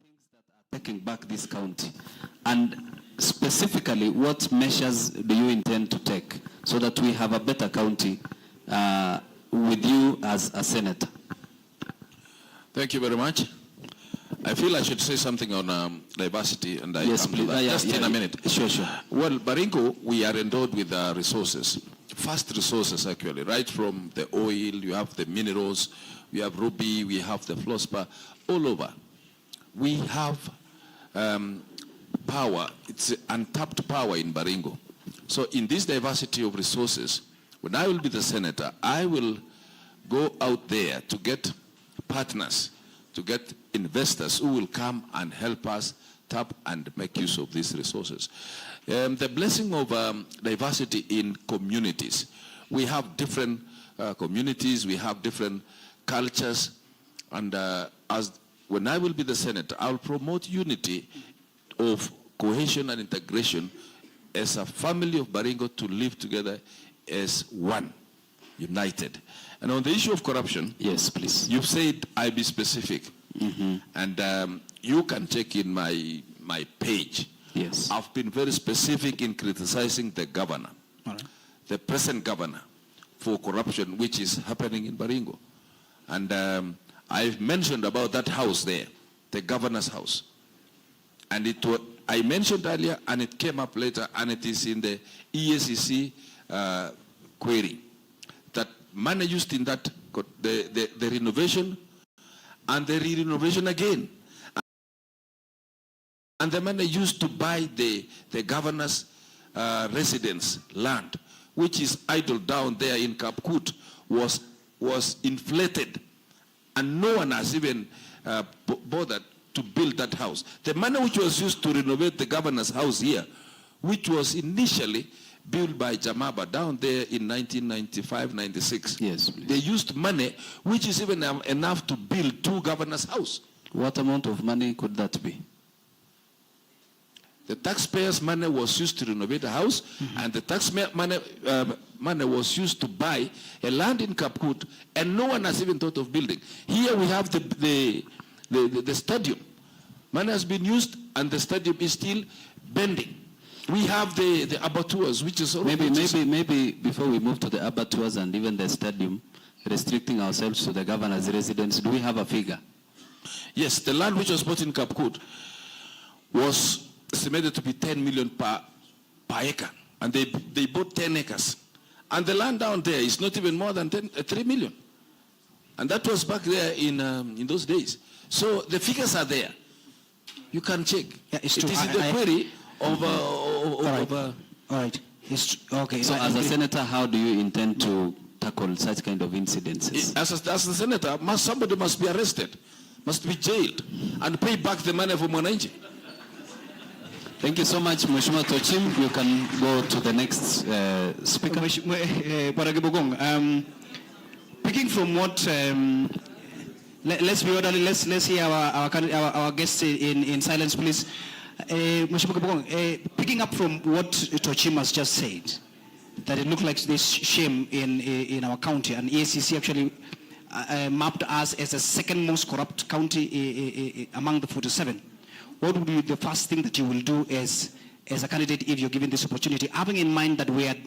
things that are taking back this county? And specifically, what measures do you intend to take so that we have a better county with you as a senator? Thank you very much. I feel I should say something on diversity, and I yes, come to that just in a minute. Sure. Well, Baringo, we are endowed with resources, vast resources actually, right from the oil, you have the minerals, we have ruby, we have the fluorspar, all over. We have power, it's untapped power in Baringo. So in this diversity of resources, when I will be the senator, I will go out there to get partners, to get investors who will come and help us tap and make use of these resources. The blessing of diversity in communities. We have different communities, we have different cultures, and when I will be the senator, I'll promote unity of cohesion and integration as a family of Baringo to live together as one, united. And on the issue of corruption, yes, please. You've said I be specific, and you can check in my page. Yes, I've been very specific in criticizing the governor, the present governor, for corruption which is happening in Baringo. And I've mentioned about that house there, the governor's house. And I mentioned earlier, and it came up later, and it is in the EACC query, that money used in that, the renovation, and the re-renovation again. And the money used to buy the governor's residence land, which is idle down there in Kapkut, was inflated. And no one has even bothered to build that house. The money which was used to renovate the governor's house here, which was initially built by Jamaba down there in 1995-96. Yes, please. They used money which is even enough to build 2 governors' house. What amount of money could that be? The taxpayers' money was used to renovate a house, and the taxpayer money was used to buy a land in Kapkut, and no one has even thought of building. Here we have the stadium. Money has been used, and the stadium is still bending. We have the abattoirs, which is maybe before we move to the abattoirs and even the stadium, restricting ourselves to the governor's residence, do we have a figure? Yes, the land which was bought in Kapkut was estimated to be 10 million per acre, and they bought 10 acres. And the land down there is not even more than 3 million. And that was back there in those days. So the figures are there. You can check. Yeah, it's it true. is in the query of... All right. Okay. So as a senator, how do you intend to tackle such kind of incidences? As a senator, somebody must be arrested, must be jailed, and pay back the money from Mwananchi. Thank you so much, Mheshimiwa Tochim. You can go to the next speaker. Picking from what, let's be orderly. Let's hear our guests in silence, please. Picking up from what Tochim has just said, that it looked like this shame in our county, and EACC actually mapped us as the second most corrupt county among the 47. What would be the first thing that you will do as a candidate if you're given this opportunity, having in mind that we had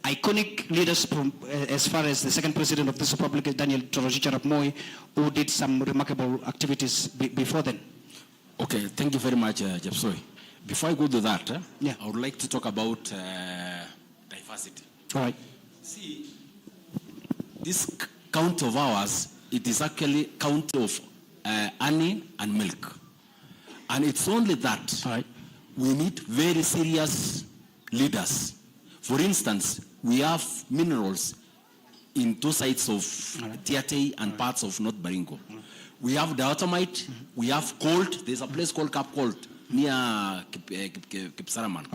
iconic leaders from, as far as the second president of this republic, Daniel Torojicha Arap Moi, who did some remarkable activities before then? Okay, thank you very much, Jepsoy. Before I go to that, yeah, I would like to talk about diversity. All right. See, this county of ours, it is actually county of honey and milk. And it's only that we need very serious leaders. For instance, we have minerals in 2 sides of Tiate and parts of North Baringo. We have diatomite, we have gold. There's a place called Cap Gold near Kipsaraman.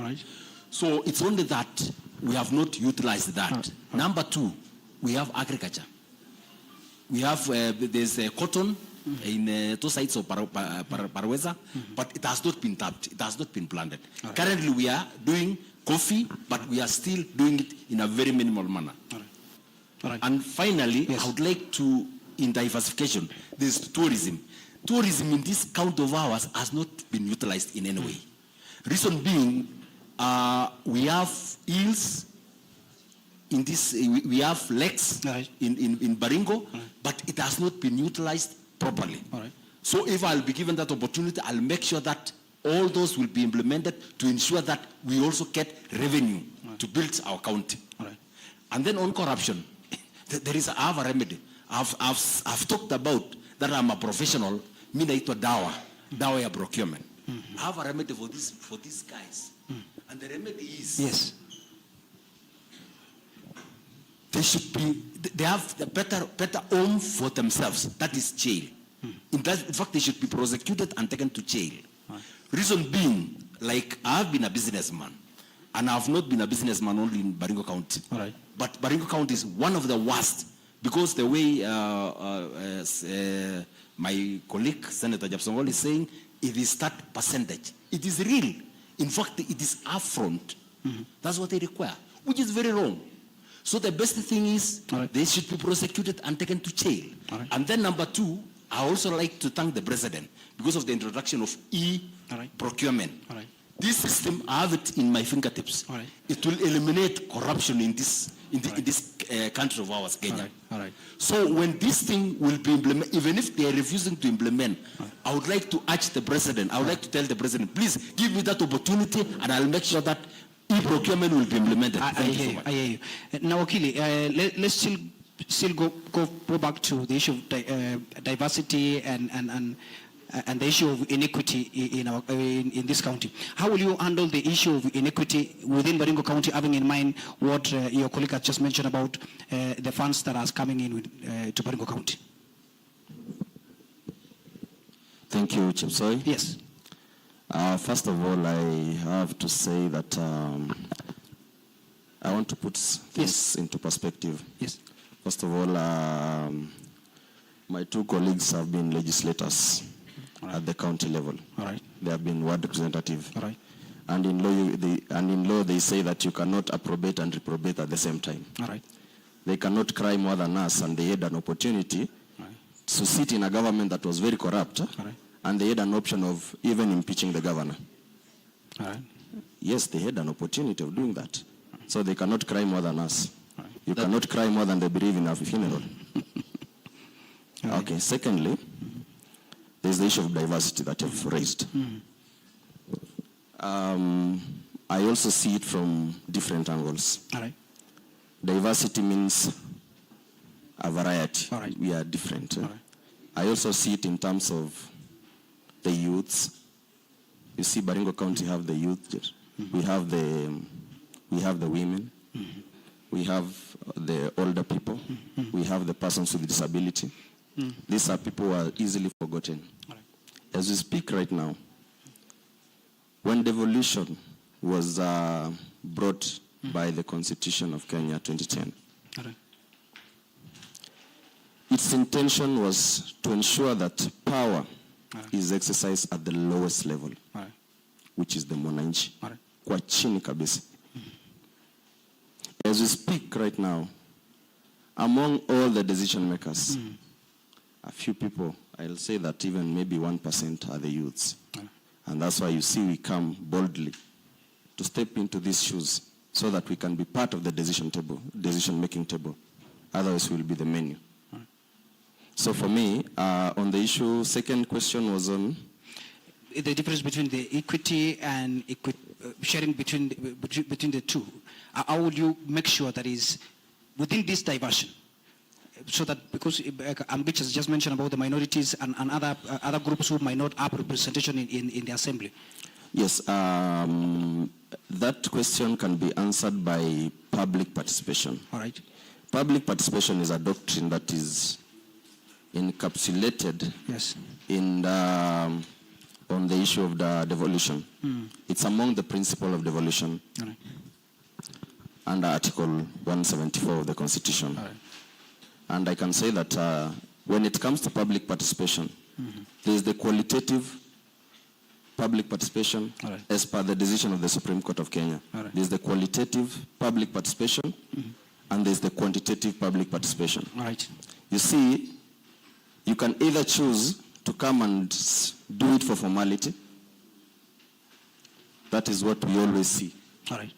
So it's only that we have not utilized that. Number 2, we have agriculture. We have, there's cotton in 2 sides of Paraweza, but it has not been tapped, it has not been planted. Currently we are doing coffee, but we are still doing it in a very minimal manner. And finally, I would like to, in diversification, there's tourism. tourism in this count of ours has not been utilized in any way. Reason being, we have hills in this, we have lakes in Baringo, but it has not been utilized properly. So if I'll be given that opportunity, I'll make sure that all those will be implemented to ensure that we also get revenue to build our county. And then on corruption, I have a remedy. I've talked about that I'm a professional, minaito dawa ya procurement. I have a remedy for these guys. And the remedy is they have the better home for themselves. That is jail. In fact, they should be prosecuted and taken to jail. Reason being, like I have been a businessman, and I have not been a businessman only in Baringo County. But Baringo County is one of the worst because the way my colleague, Senator Japsongol, is saying, it is that percentage. It is real. In fact, it is upfront. That's what they require, which is very wrong. So the best thing is they should be prosecuted and taken to jail. And then number two, I also like to thank the president because of the introduction of e-procurement. This system, I have it in my fingertips. It will eliminate corruption in this country of ours, Kenya. So when this thing will be implemented, even if they are refusing to implement, I would like to urge the president, I would like to tell the president, please give me that opportunity and I'll make sure that e-procurement will be implemented. Thank you so much. Now, Wakili, let's still go back to the issue of diversity and the issue of inequity in this county. How will you handle the issue of inequity within Baringo County, having in mind what your colleague has just mentioned about the funds that are coming in to Baringo County? Thank you, Chief Soy. Yes. First of all, I have to say that I want to put things into perspective. Yes. First of all, my two colleagues have been legislators at the county level. They have been ward representative. And in law, they say that you cannot approbate and reprobate at the same time. They cannot cry more than us, and they had an opportunity to sit in a government that was very corrupt, and they had an option of even impeaching the governor. Yes, they had an opportunity of doing that. So they cannot cry more than us. You cannot cry more than they believe in a funeral. Okay, secondly, there's the issue of diversity that you've raised. I also see it from different angles. Diversity means a variety. We are different. I also see it in terms of the youths. You see, Baringo County have the youth. We have the women. We have the older people. We have the persons with disability. These are people who are easily forgotten. As we speak right now, when devolution was brought by the Constitution of Kenya 2010, its intention was to ensure that power is exercised at the lowest level, which is the mwananchi, kwa chini kabisa. As we speak right now, among all the decision makers, a few people, I'll say that even maybe 1% are the youths. And that's why you see we come boldly to step into these shoes so that we can be part of the decision-making table. Otherwise, we'll be the menu. So for me, on the issue, second question was on? The difference between the equity and sharing between the two. How would you make sure that is within this diversion? So that, because Ambich has just mentioned about the minorities and other groups who might not have representation in the assembly. Yes, that question can be answered by public participation. Public participation is a doctrine that is encapsulated in on the issue of the devolution. It's among the principle of devolution under Article 174 of the Constitution. And I can say that when it comes to public participation, there is the qualitative public participation as per the decision of the Supreme Court of Kenya. There is the qualitative public participation and there is the quantitative public participation. You see, you can either choose to come and do it for formality. That is what we always see. All right.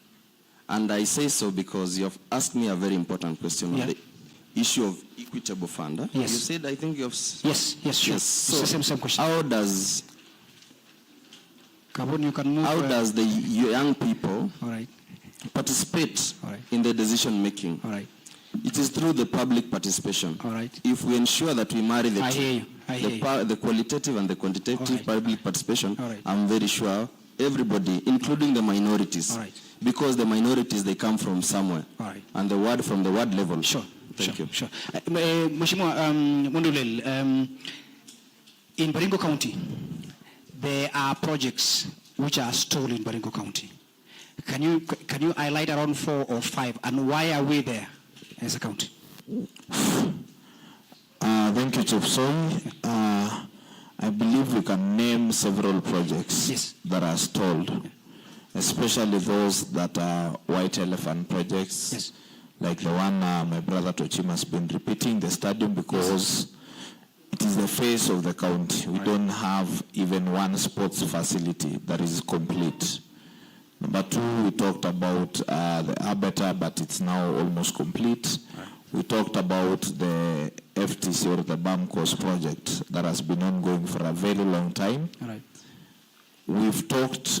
And I say so because you have asked me a very important question Yeah. on the issue of equitable fund. Huh? Yes. You said, I think you have... Yes, sure. Yes. So Same question. how does... Kabun, you can move. How does the young people All right. participate All right. in the decision making? All right. It is through the public participation. All right. If we ensure that we marry the I two, hear you. I hear you. the qualitative and the quantitative All right. public participation, All right. I'm very sure everybody, including the minorities, All right. because the minorities, they come from somewhere, All right. and the word from the word level. Sure. Thank sure, you. Sure. Mheshimiwa Mundulel, in Baringo County, there are projects which are stalled in Baringo County. Can you highlight around 4 or 5, and why are we there as a county? Thank you, Chief Soy. I believe we can name several projects Yes. that are stalled, especially those that are white elephant projects, Yes. like the one my brother Tochim has been repeating, the stadium, because it is the face of the county. We don't have even one sports facility that is complete. Number 2, we talked about the Arbiter, but it's now almost complete. We talked about the FTC or the BAMCOS project that has been ongoing for a very long time. All right.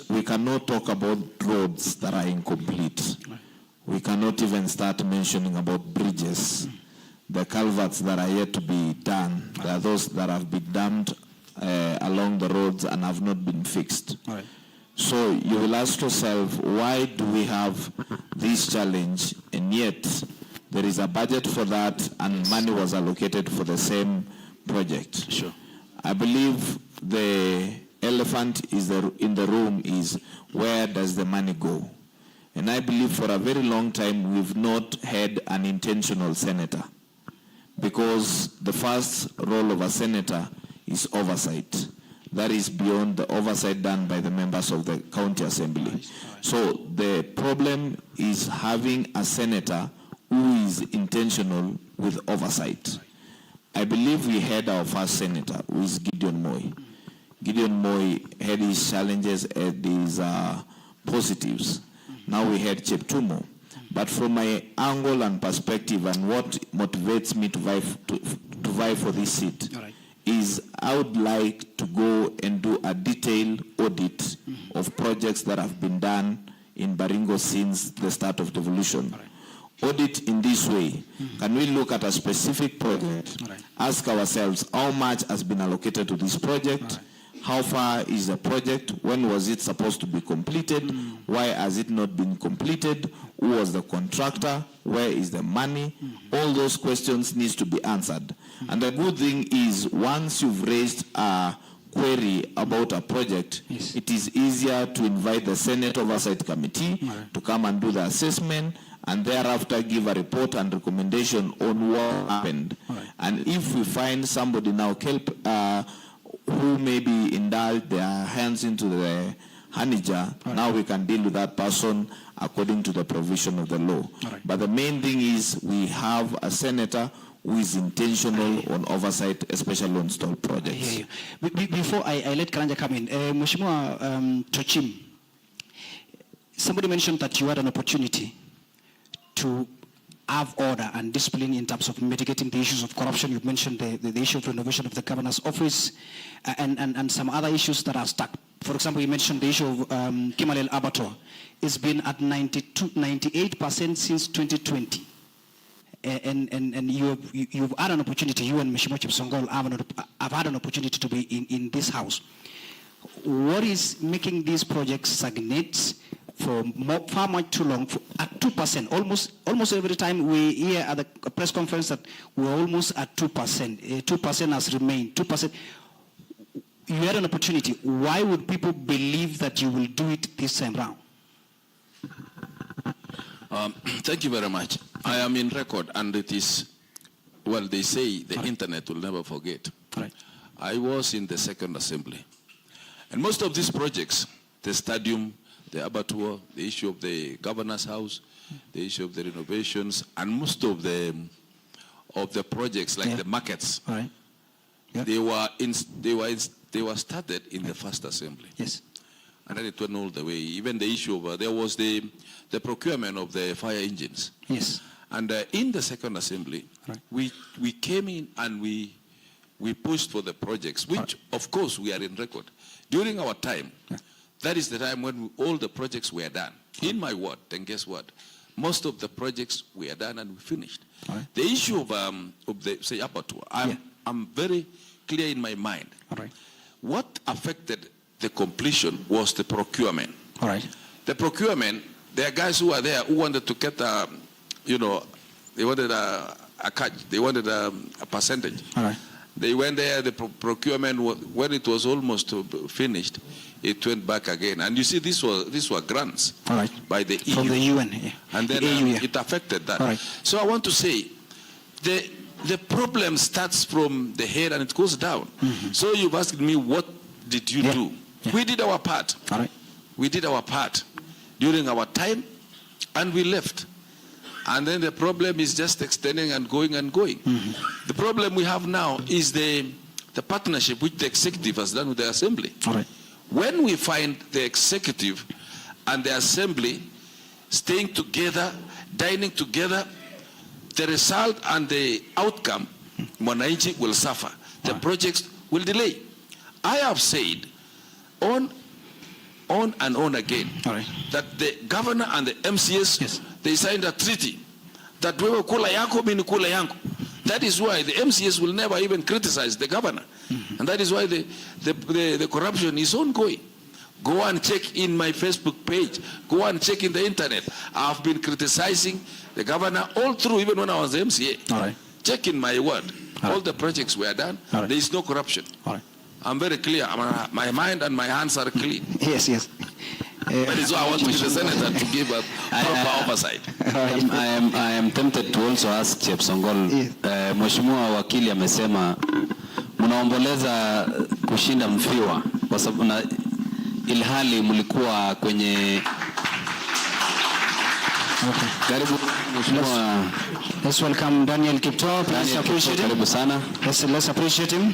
We cannot talk about roads that are incomplete. Right. We cannot even start mentioning about bridges, the culverts that are yet to be done. There are those that have been dammed along the roads and have not been fixed. All right. So you will ask yourself, why do we have this challenge, and yet there is a budget for that and money was allocated for the same project? Sure. I believe the elephant in the room is, where does the money go? And I believe for a very long time we've not had an intentional senator, because the first role of a senator is oversight. That is beyond the oversight done by the members of the county assembly. Right. So the problem is having a senator who is intentional with oversight. I believe we had our first senator, who is Gideon Moi. Gideon Moi had his challenges and his positives. Now we had Cheptumo. But from my angle and perspective, and what motivates me to vie for this seat, All right. is I would like to go and do a detailed audit of projects that have been done in Baringo since the start of devolution. Right. Audit in this way. Can we look at a specific project, Right. ask ourselves how much has been allocated to this project, Right. how far is the project, when was it supposed to be completed, why has it not been completed, who was the contractor, where is the money? All those questions need to be answered. And the good thing is, once you've raised a query about a project, Yes. it is easier to invite the Senate Oversight Committee Right. to come and do the assessment, and thereafter give a report and recommendation on what happened. Right. And if we find somebody now who maybe indulged their hands into the Hanija, now we can deal with that person according to the provision of the law. Right. But the main thing is, we have a senator who is intentional on oversight, especially on stalled projects. I hear you. Before I let Karanja come in, Mheshimiwa Tochim, somebody mentioned that you had an opportunity to have order and discipline in terms of mitigating the issues of corruption. You mentioned the issue of renovation of the governor's office and some other issues that are stuck. For example, you mentioned the issue of Kimalel Abattoir. It's been at 98% since 2020. And you've had an opportunity, you and Mheshimiwa Chepsongol have had an opportunity to be in this house. What is making these projects stagnate for far much too long, at 2%? Almost every time we hear at the press conference that we're almost at 2%. 2% has remained. 2%. You had an opportunity. Why would people believe that you will do it this time round? Thank you very much. I am in record, and it is, well, they say the internet will never forget. Right. I was in the second assembly. And most of these projects, the stadium, the abattoir, the issue of the governor's house, the issue of the renovations, and most of the projects like the markets, All right. Yeah. They were started in the first assembly. Yes. And then it went all the way. Even the issue of, there was the procurement of the fire engines. Yes. And in the second assembly, right. we came in and we pushed for the projects, which right. of course we are in record. During our time, yeah. that is the time when all the projects were done. In my ward, then guess what? Most of the projects were done and we finished. Right. The issue of the, say, abattoir, I'm very clear in my mind. All right. What affected the completion was the procurement. All right. The procurement, there are guys who are there who wanted to get, they wanted a cut, they wanted a percentage. All right. They went there, the procurement, when it was almost finished, it went back again. And you see, these were grants all right. by the EU. From the UN. Yeah. And then the EU, yeah. it affected that. All right. So I want to say, the problem starts from the head and it goes down. Mm-hmm. So you've asked me, what did you yeah. do? Yeah. We did our part. All right. We did our part during our time and we left. And then the problem is just extending and going and going. Mm-hmm. The problem we have now is the partnership which the executive has done with the assembly. All right. When we find the executive and the assembly staying together, dining together, the result and the outcome, Mwananchi will suffer. The projects will delay. I have said on and on again that the governor and the MCS, yes. they signed a treaty that wewe kula yako mimi kula yangu. That is why the MCS will never even criticize the governor. Mm-hmm. And that is why the corruption is ongoing. Go and check in my Facebook page. Go and check in the internet. I've been criticizing the governor all through, even when I was the MCA. All right. Check in my word. All the projects were done. There is no corruption. All right. I'm very clear. My mind and my hands are clean. Yes, yes. That is why I want to be the senator to give a proper oversight. I am tempted to also ask Chepsongol. Mheshimiwa wakili amesema mnaomboleza kushinda mfiwa kwa sababu ilhali mlikuwa kwenye karibu. Mheshimiwa, let's welcome Daniel Kipto. Please appreciate him. Karibu sana. Let's appreciate him.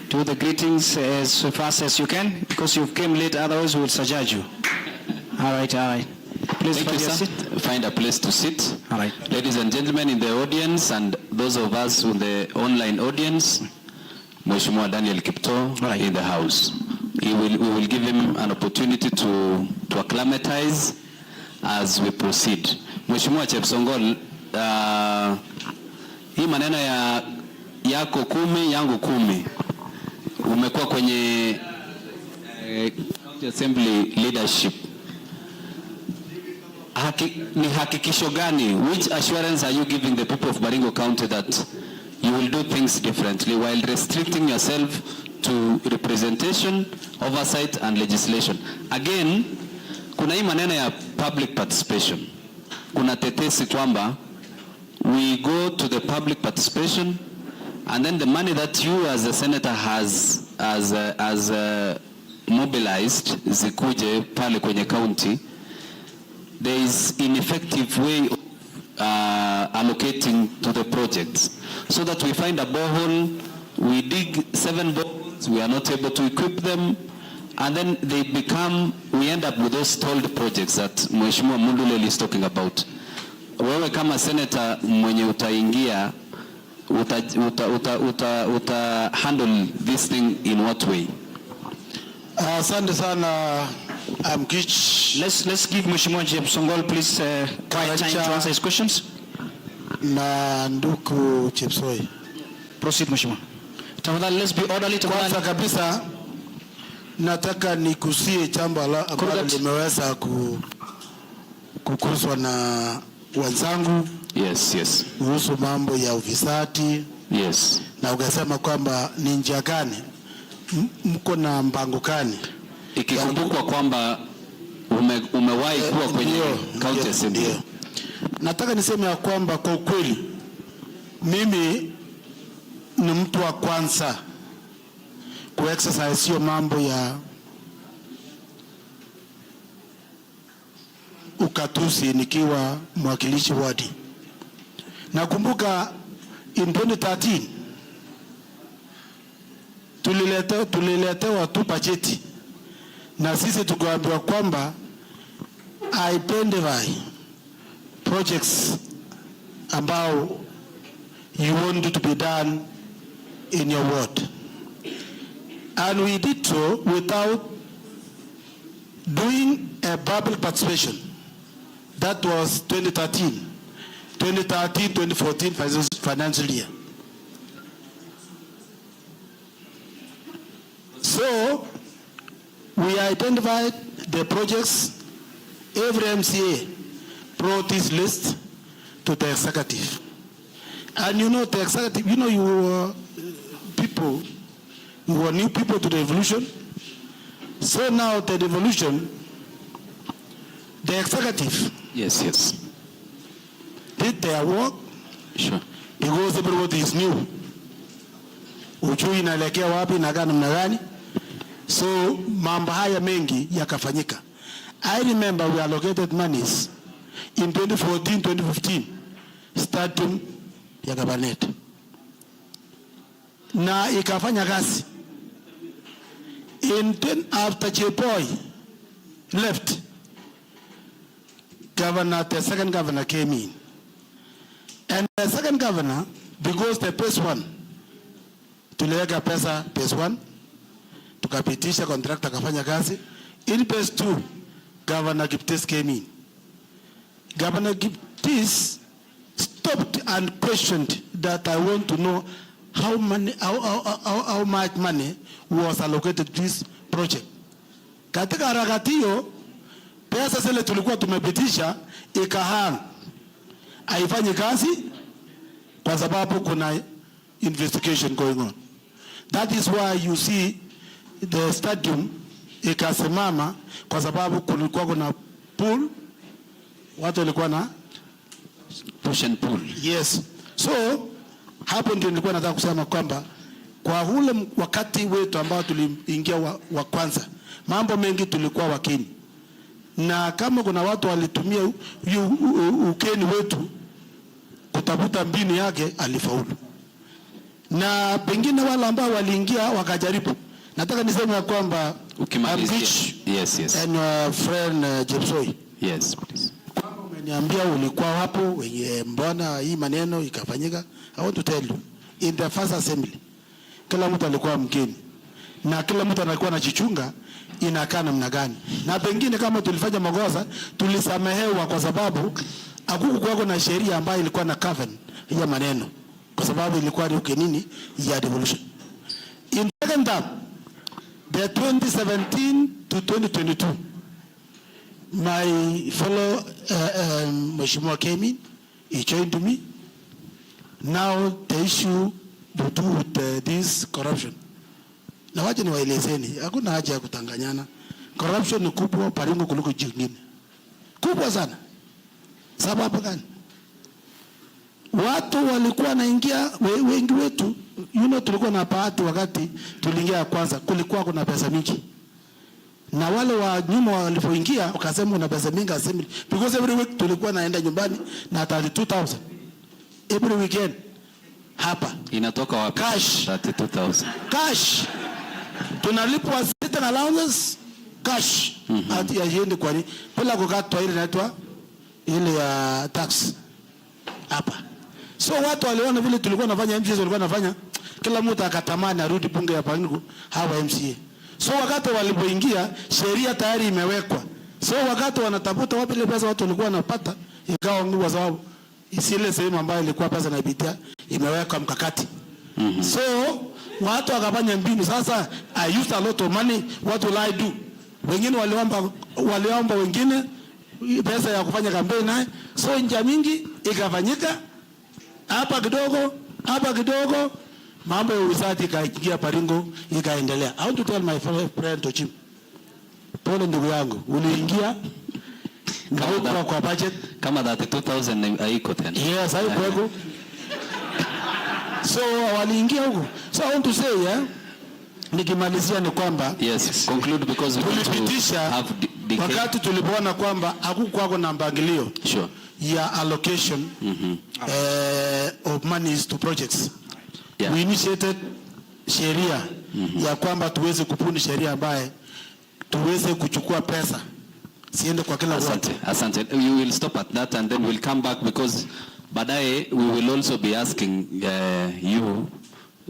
Do the greetings as fast as you can, because you came late, otherwise we will surcharge you. All right, all right. Please Thank you, sir. Find a place to sit. All right. Ladies and gentlemen in the audience and those of us in the online audience, Mheshimiwa Daniel Kipto in the house. We will give him an opportunity to acclimatize as we proceed. Mheshimiwa Chepsongol, hii maneno yako 10 yangu 10. Umekuwa kwenye county assembly leadership. Ni hakikisho gani? Which assurance are you giving the people of Baringo County that you will do things differently while restricting yourself to representation, oversight and legislation? Again, kuna hii maneno ya public participation. Kuna tetesi kwamba we go to the public participation and then the money that you as a senator has mobilized zikuje pale kwenye county, there is ineffective way of allocating to the projects, so that we find a borehole, we dig 7 boreholes, we are not able to equip them, and then we end up with those stalled projects that Mheshimiwa Munduleli is talking about. Wewe kama senator mwenye utaingia, uta handle this thing in what way? Asante sana. Let's give Mheshimiwa Chepsongol please quiet time to answer his questions. Na nduku Chepsoi. Proceed Mheshimiwa. Tafadhali, let's be orderly. Kwanza kabisa nataka nikusie jambo ambalo limeweza kukuswa na wenzangu. Yes. Kuhusu mambo ya ufisadi. Yes. Na ukasema kwamba ni njia gani mko na mpango gani? Ikikumbukwa kwamba umewahi kuwa kwenye county assembly. Nataka niseme ya kwamba kwa ukweli mimi ni mtu wa kwanza ku-exercise hiyo mambo ya ukatusi nikiwa mwakilishi wadi. Nakumbuka in 2013 tuliletewa tu bajeti na sisi tukaambiwa kwamba identify projects ambao you want to be done in your ward, and we did so without doing a public participation. That was 2013-2014 financial year. So we identified the projects. Every MCA brought this list to the executive. And you know, the executive, you know, you were new people to the Devolution. So now the Devolution, the executive, yes, did their work. sure, Because everybody is new. Uchumi inaelekea wapi na gani. So mambo haya mengi yakafanyika. I remember we allocated monies in 2014-2015 stadium ya Gabanet. Na ikafanya kazi. After J-Boy left, the second governor came in. And the second governor, because the phase one, tuliweka pesa phase one, tukapitisha contractor kafanya kazi. In phase two, Governor Giptis came in. Governor Giptis stopped and questioned that I want to know how much money was allocated to this project. Katika harakati hiyo, pesa zile tulikuwa tumepitisha ikahang, haifanyi kazi kwa sababu kuna investigation going on. That is why you see the stadium ikasimama kwa sababu kulikuwa kuna pool, watu walikuwa na push and pull. Yes. So hapo ndio nilikuwa nataka kusema kwamba kwa ule wakati wetu ambao tuliingia wa kwanza, mambo mengi tulikuwa wakeni. Na kama kuna watu walitumia ukeni wetu kutafuta mbinu yake, alifaulu. Na pengine wale ambao waliingia wakajaribu. Nataka niseme kwamba yes. And your friend Jepsoi. Yes, please. Kwamba umeniambia ulikuwa hapo wenye mbona hii maneno ikafanyika. I want to tell you, in the first assembly, kila mtu alikuwa mgeni. Na kila mtu alikuwa anajichunga inakaa namna gani. Na pengine kama tulifanya makosa, tulisamehewa kwa sababu hakukuwa na sheria ambayo ilikuwa na cover ya maneno. Kwa sababu ilikuwa ni ukenini ya Devolution. In second term, the 2017 to 2022, my fellow Mheshimiwa came in, he joined me. Now the issue to do with this corruption. Na waje niwaelezeni, hakuna haja ya kutanganyana. Corruption ni kubwa Baringo kuliko jingine. Kubwa sana. Sababu gani? Watu walikuwa naingia wengi wetu, tulikuwa na bahati wakati tuliingia kwanza, kulikuwa kuna pesa mingi. Na wale wa nyuma walipoingia wakasema kuna pesa mingi assembly, because every week tulikuwa naenda nyumbani na 32,000 every weekend. Hapa inatoka wapi? Cash. 32,000 cash. Tunalipwa sitting allowances cash. Ati yaende kwa nini? Bila kukatwa ile inaitwa ile ya tax hapa. So watu waliona vile tulikuwa nafanya, MCA walikuwa nafanya, kila mtu akatamani arudi bunge ya Baringo hawa MCA. So wakati walipoingia, sheria tayari imewekwa. So wakati wanatafuta wapi ile pesa watu walikuwa wanapata, ikawa ngumu kwa sababu ile sehemu ambayo ilikuwa pesa inaipitia imewekwa mkakati. So watu wakafanya mbinu. Sasa I used a lot of money, what will I do? Wengine waliomba wengine pesa ya kufanya kampeni naye. So njia mingi ikafanyika. Hapa kidogo mambo ya usafi ikaingia Baringo ikaendelea. I want to tell my friend Tochim, pole ndugu yangu, uliingia na kwa budget kama 32,000 haiko tena. Yes, haiko huko. So waliingia huko. So I want to say, nikimalizia ni kwamba yes, conclude because we tulipitisha wakati tulipoona kwamba hakukuwa na mpangilio. Sure. Ya allocation of monies to projects. Yeah. We initiated sheria ya kwamba tuweze kupuni sheria ambaye tuweze kuchukua pesa siende kwa kila watu. Asante. You will stop at that and then we'll come back because baadaye we will also be asking you,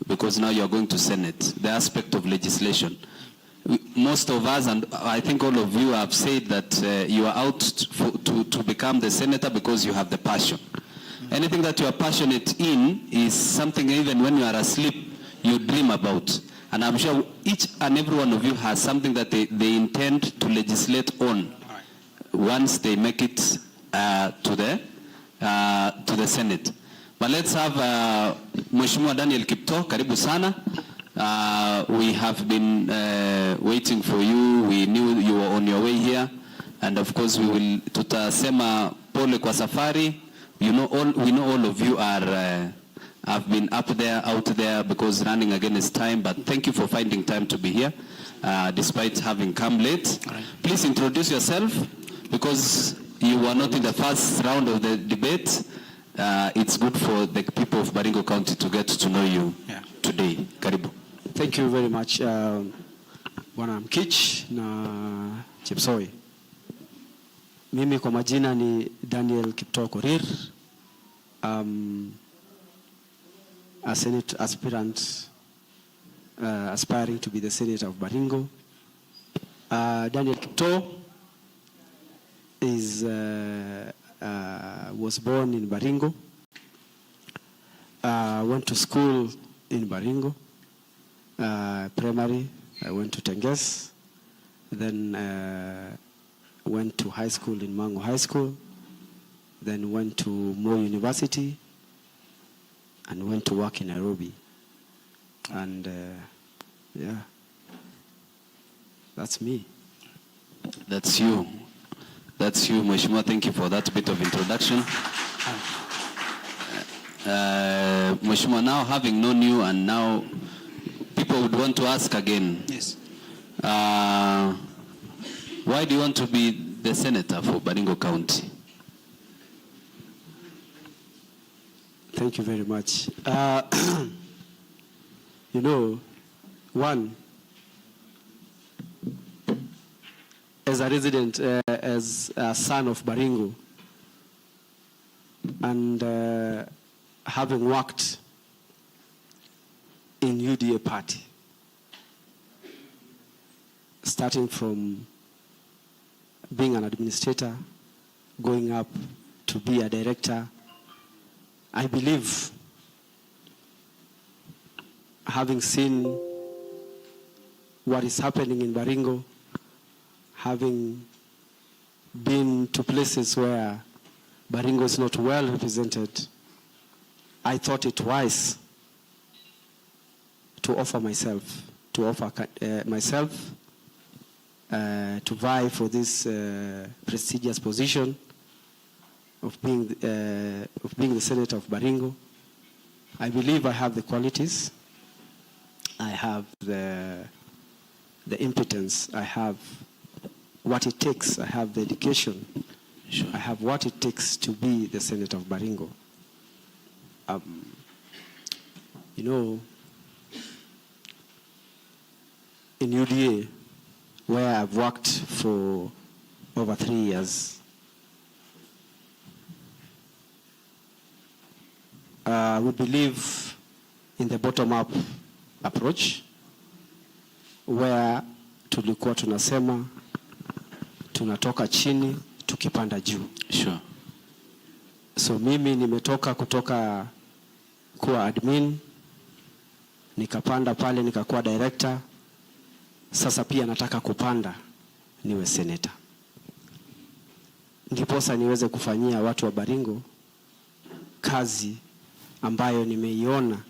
because now you are going to Senate, the aspect of legislation. Most of us, and I think all of you, have said that you are out to become the senator because you have the passion. Anything that you are passionate in is something even when you are asleep, you dream about. And I'm sure each and every one of you has something that they intend to legislate on once they make it to the Senate. But let's have Mheshimiwa Daniel Kipto, karibu sana. We have been waiting for you. We knew you were on your way here, and of course we will tutasema pole kwa safari. We know all of you are have been out there because running against time. But thank you for finding time to be here, despite having come late. Right. Please introduce yourself, because you were not in the first round of the debate. It's good for the people of Baringo County to get to know you today. Karibu. Thank you very much, Bwana Mkich na Chepsoi. Mimi kwa majina ni Daniel Kipto Korir, a Senate aspirant, aspiring to be the Senator of Baringo. Daniel Kipto was born in Baringo, went to school in Baringo, primary, I went to Tenges, then went to high school in Mango High School, then went to Moi University, and went to work in Nairobi. And yeah, that's me. That's you. That's you, Mheshimiwa. Thank you for that bit of introduction. Mheshimiwa, now having known you, and now people would want to ask again. Yes. Why do you want to be the senator for Baringo County? Thank you very much. You know, one, as a resident, as a son of Baringo, and having worked in UDA party, starting from being an administrator, going up to be a director, I believe, having seen what is happening in Baringo, having been to places where Baringo is not well represented, I thought it wise to offer myself, to vie for this prestigious position of being the Senator of Baringo. I believe I have the qualities. I have the impotence. I have what it takes. I have the education. Sure. I have what it takes to be the Senator of Baringo. You know, in UDA, where I've worked for over 3 years, we believe in the bottom-up approach, where tulikuwa tunasema tunatoka chini tukipanda juu. Sure. So mimi nimetoka kutoka kuwa admin, nikapanda pale nikakuwa director. Sasa pia nataka kupanda niwe senator, ndiposa niweze kufanyia watu wa Baringo kazi ambayo nimeiona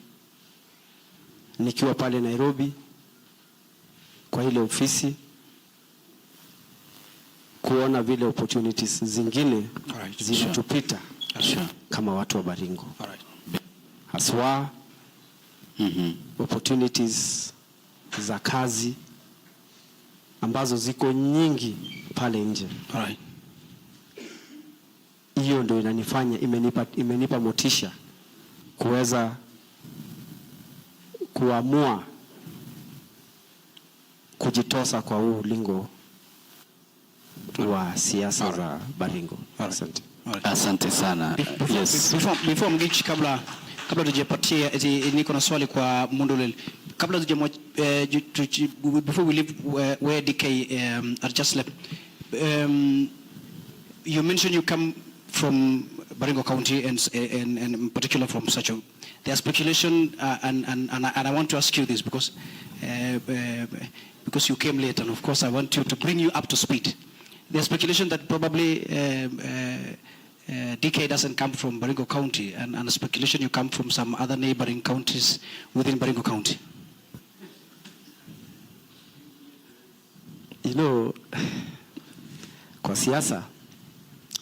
nikiwa pale Nairobi kwa ile ofisi, kuona vile opportunities zingine zinatupita kama watu wa Baringo. Haswa opportunities za kazi ambazo ziko nyingi pale nje. Hiyo ndio inanifanya, imenipa motisha kuweza kuamua kujitosa kwa huu ulingo wa siasa za Baringo. Asante. Asante sana. Yes. Before Mgichi, kabla tujapatia, niko na swali kwa Mundulel. Kabla before we leave where DK are just left, you mentioned you come from Baringo County and in particular from Sacho. There's speculation, and I want to ask you this because you came late, and of course I want to bring you up to speed. There's speculation that probably DK doesn't come from Baringo County, and speculation you come from some other neighboring counties within Baringo County. You know, kwa siasa,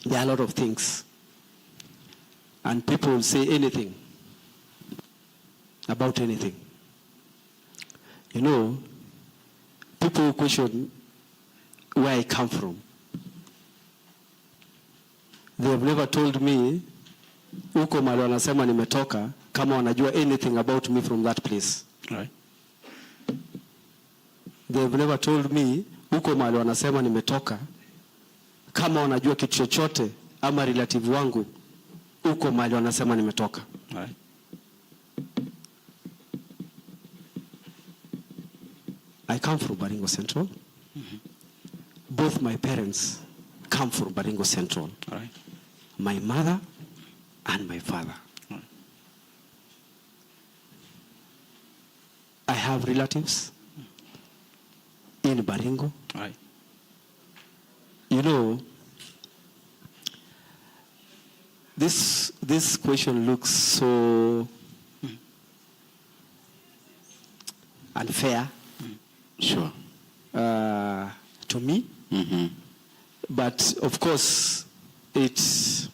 there are a lot of things, and people will say anything about anything. You know, people question where I come from. They have never told me huko mahali wanasema nimetoka kama wanajua anything about me from that place. Right. They have never told me huko mahali wanasema nimetoka kama wanajua kitu chochote ama relative wangu huko mahali wanasema nimetoka. Right. I come from Baringo Central. Both my parents come from Baringo Central. All right. My mother and my father. Right. I have relatives in Baringo. All right. You know, this question looks so unfair. Sure. To me. Mm-hmm. But of course, it's,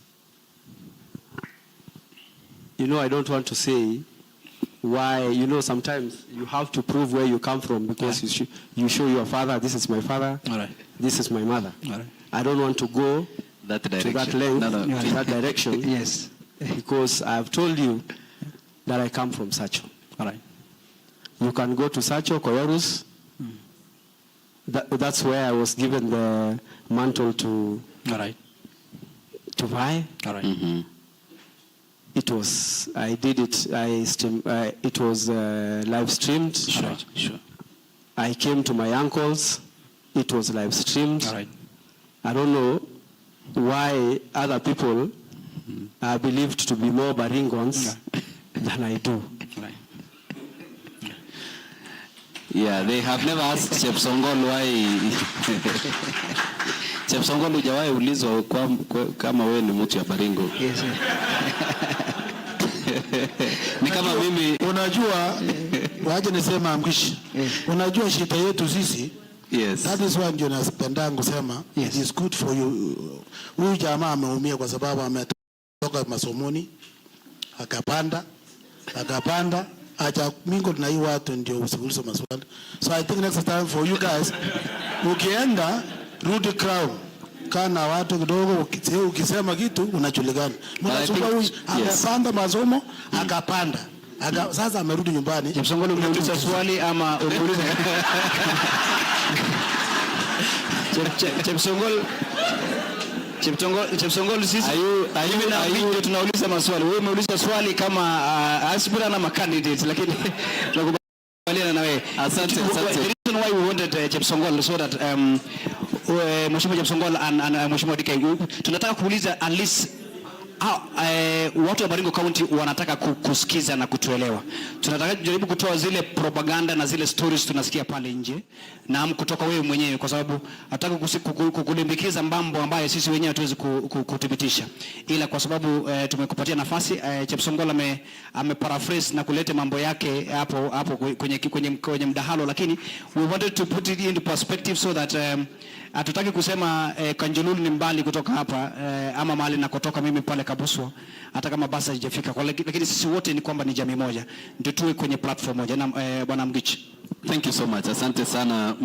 you know, I don't want to say why, you know, sometimes you have to prove where you come from because you show your father, this is my father, All right. this is my mother. All right. I don't want to go That to direction. that length, No. to that direction. Yes. Because I've told you that I come from Sacho. All right. You can go to Sacho, Koyorus. That's where I was given the mantle to All right. buy. All right. Mm-hmm. It was, I did it, it was live streamed. Sure. Sure. I came to my uncle's, it was live streamed. All right. I don't know why other people are believed to be more Baringons than I do. All right. Yeah, they have never asked Chepsongol why. Chepsongol hujawahi ulizwa kama wewe ni mtu ya Baringo. Yes. Ni kama mimi, unajua waje nisema Mgishi. Unajua shida yetu sisi. yes. That is why ndio napenda kusema Yes. it is good for you. Huyu jamaa ameumia kwa sababu ametoka masomoni akapanda acha mingo na hii watu ndio usiulize maswali. So I think next time for you guys ukienda rudi crown kana watu kidogo ukisema kitu unajulikana. Mnasema huyu amepanda masomo akapanda. Sasa amerudi nyumbani. Chepsongol, umeuliza swali ama umeuliza? Chepsongol, sisi tunauliza maswali. Wewe umeuliza swali kama aspirant ama candidate, lakini tunakubaliana na wewe. Asante. The reason why we wanted Chepsongol so that Mheshimiwa Chepsongol and Mheshimiwa DK, tunataka kuuliza at least watu wa Baringo County wanataka kusikiza na kutuelewa. Tunataka jaribu kutoa zile propaganda na zile stories tunasikia pale nje na kutoka wewe mwenyewe, kwa sababu hataka kukulimbikiza mambo ambayo sisi wenyewe hatuwezi kuthibitisha, ila kwa sababu tumekupatia nafasi. Chepsongol ameparaphrase na kuleta mambo yake hapo kwenye mdahalo, lakini we wanted to put it into perspective so that hatutaki kusema Kanjululu ni mbali kutoka hapa ama mahali na kutoka mimi pale Kabuswa, hata kama basi haijafika, lakini sisi wote ni kwamba ni jamii moja, ndio tuwe kwenye platform moja. Na Bwana Mgichi, thank you so much. Asante sana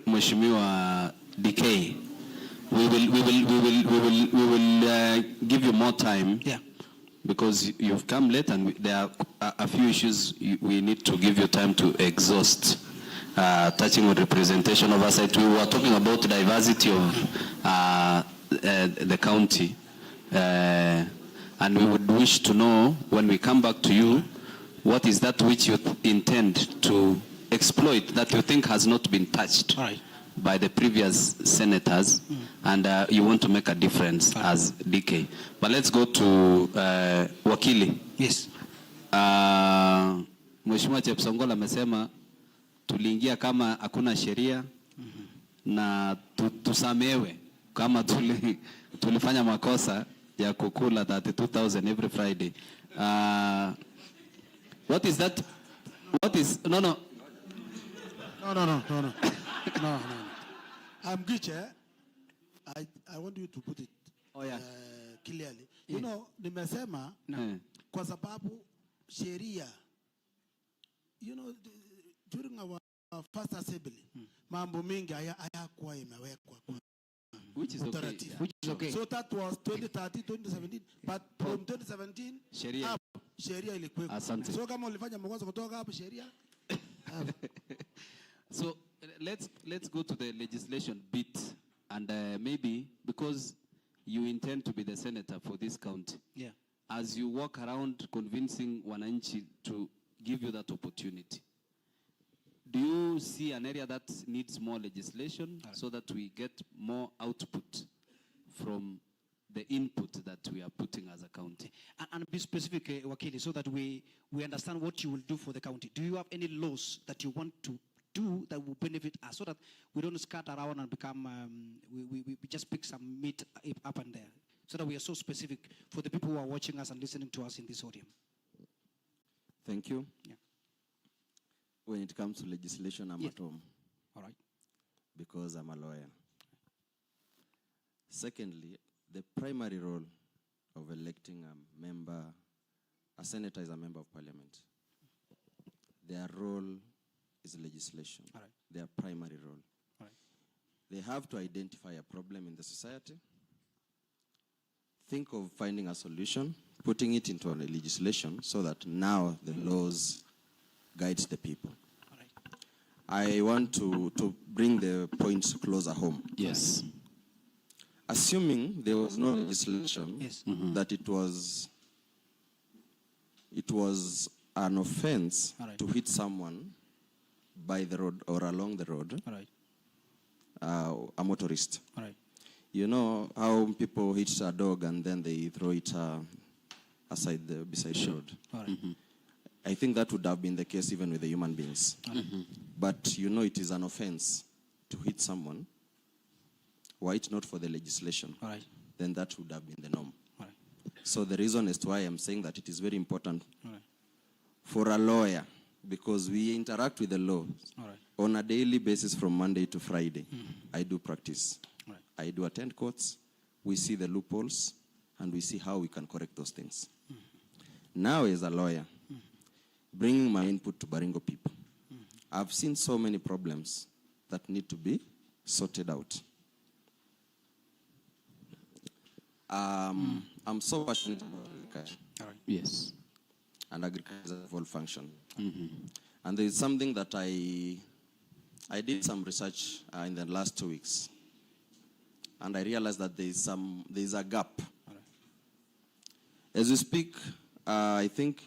Mheshimiwa DK. We will give you more time. Yeah. Because you've come late and there are a few issues we need to give you time to exhaust. touching on representation oversight. We were talking about diversity of the county. And we would wish to know, when we come back to you, what is that which you intend to exploit that you think has not been touched by the previous senators, and you want to make a difference as DK. But let's go to Wakili. Yes. Mheshimiwa Chepsongola amesema tuliingia kama hakuna sheria na tusamewe kama tulifanya makosa ya kukula 32,000 every Friday. What is that? What is no. I'm Giche. I want you to put it clearly. You know, nimesema kwa sababu sheria, you know, during our first assembly, mambo mengi hayakuwa imewekwa kwa which is okay. So that was 2013, 2017, but from 2017 sheria ilikuwa. So kama ulifanya makosa kutoka hapo sheria. So let's go to the legislation bit, and maybe because you intend to be the senator for this county. Yeah. As you walk around convincing wananchi to give you that opportunity, do you see an area that needs more legislation so that we get more output from the input that we are putting as a county? And be specific, Wakili, so that we understand what you will do for the county. Do you have any laws that you want to do that will benefit us, so that we don't scatter around and become, we just pick some meat up and there, so that we are so specific for the people who are watching us and listening to us in this audience? Thank you. Yeah. When it comes to legislation, I'm at home. All right. Because I'm a lawyer. Secondly, the primary role of electing a member, a senator is a member of parliament. Their role is legislation. All right. Their primary role. All right. They have to identify a problem in the society, think of finding a solution, putting it into a legislation so that now the laws guides the people. All right. I want to bring the points closer home. Yes. Assuming there was no legislation, that it was an offense to hit someone by the road or along the road, a motorist. All right. You know how people hit a dog and then they throw it beside the road. All right. I think that would have been the case even with the human beings. But you know it is an offense to hit someone. Were it not for the legislation, then that would have been the norm. So the reason as to why I'm saying that it is very important for a lawyer, because we interact with the law on a daily basis from Monday to Friday. I do practice. I do attend courts. We see the loopholes, and we see how we can correct those things. Now, as a lawyer, bringing my input to Baringo people, I've seen so many problems that need to be sorted out. I'm so passionate about agriculture. Yes. And agriculture is a full function. And there is something that I did some research in the last 2 weeks. And I realized that there is a gap. As we speak, I think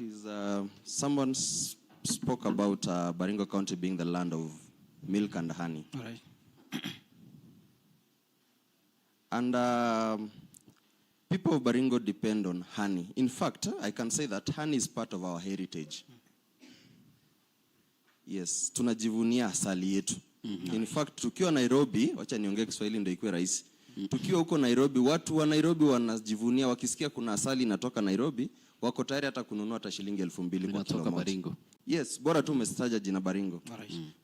someone spoke about Baringo County being the land of milk and honey. All right. And people of Baringo depend on honey. In fact, I can say that honey is part of our heritage. Yes, tunajivunia asali yetu. In fact, tukiwa Nairobi, wacha niongee Kiswahili ndio ikuwe rahisi. Tukiwa huko Nairobi, watu wa Nairobi wanajivunia, wakisikia kuna asali inatoka Nairobi, wako tayari hata kununua hata shilingi 2,000 kwa kilo moja. Baringo. Yes, bora tu umestaja jina Baringo.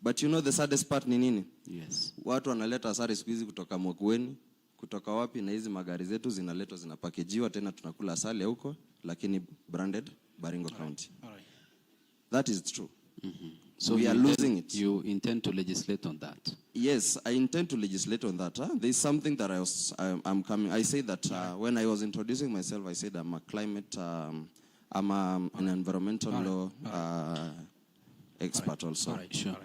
But you know the saddest part ni nini? Yes. Watu wanaleta asali siku hizi kutoka Mokweni, kutoka wapi, na hizi magari zetu zinaletwa zinapakejiwa, tena tunakula asali huko, lakini branded Baringo County. That is true. So we are losing it. You intend to legislate on that? Yes, I intend to legislate on that. There is something that I'm coming. I say that when I was introducing myself, I said I'm a climate, I'm an environmental law expert also. Sure.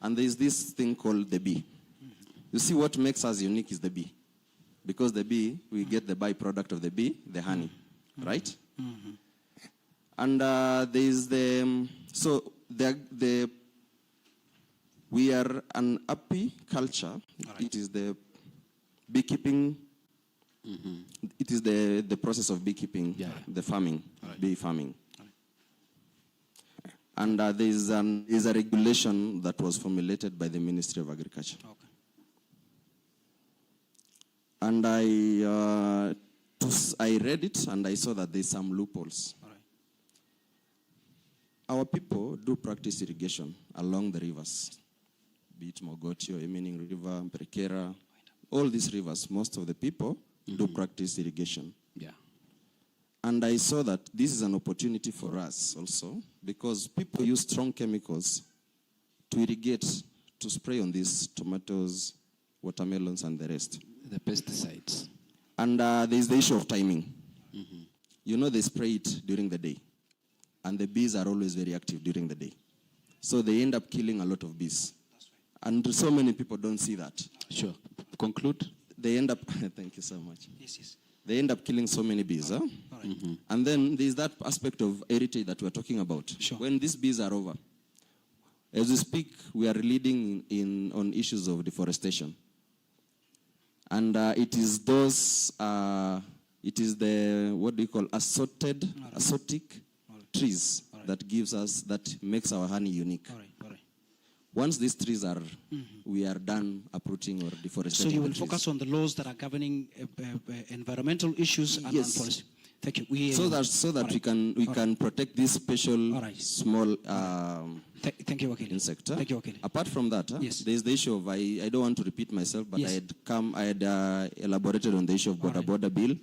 And there is this thing called the bee. You see, what makes us unique is the bee. Because the bee, we get the byproduct of the bee, the honey, right? And there is we are an apiculture. It is the beekeeping. It is the process of beekeeping, the farming, bee farming. And there is a regulation that was formulated by the Ministry of Agriculture. And I read it and I saw that there's some loopholes. Our people do practice irrigation along the rivers, be it Mogotio, Emining River, Prekera, all these rivers. Most of the people do practice irrigation. And I saw that this is an opportunity for us also, because people use strong chemicals to irrigate, to spray on these tomatoes, watermelons, and the rest. The pesticides. And there's the issue of timing. You know, they spray it during the day, and the bees are always very active during the day. So they end up killing a lot of bees. And so many people don't see that. Sure. Conclude. They end up, thank you so much. Yes. They end up killing so many bees. And then there's that aspect of heritage that we're talking about. Sure. When these bees are over, as we speak, we are leading on issues of deforestation. And it is those, it is the, what do you call, exotic trees that gives us, that makes our honey unique. Once these trees are, we are done uprooting or deforesting. So you will focus on the laws that are governing environmental issues and policy. Thank you. So that we can protect this special small thank you, Wakili. insect. Thank you, Wakili. Apart from that, there is the issue of, I don't want to repeat myself, but I had elaborated on the issue of border bill,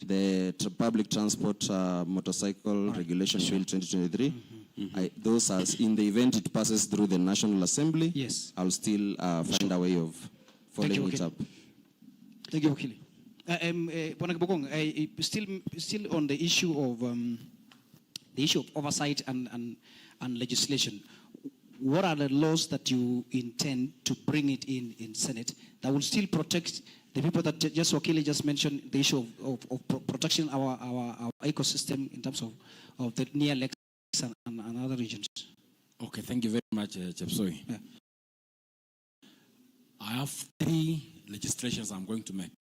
the public transport motorcycle regulation bill 2023. Those are, in the event it passes through the National Assembly, I'll still find a way of following it up. Thank you, Wakili. Bwana Kibokong, still on the issue of oversight and legislation. What are the laws that you intend to bring it in Senate that will still protect the people that just Wakili just mentioned, the issue of protection our ecosystem in terms of the near lakes and other regions? Okay, thank you very much, Chepsoi. I have 3 legislations I'm going to make.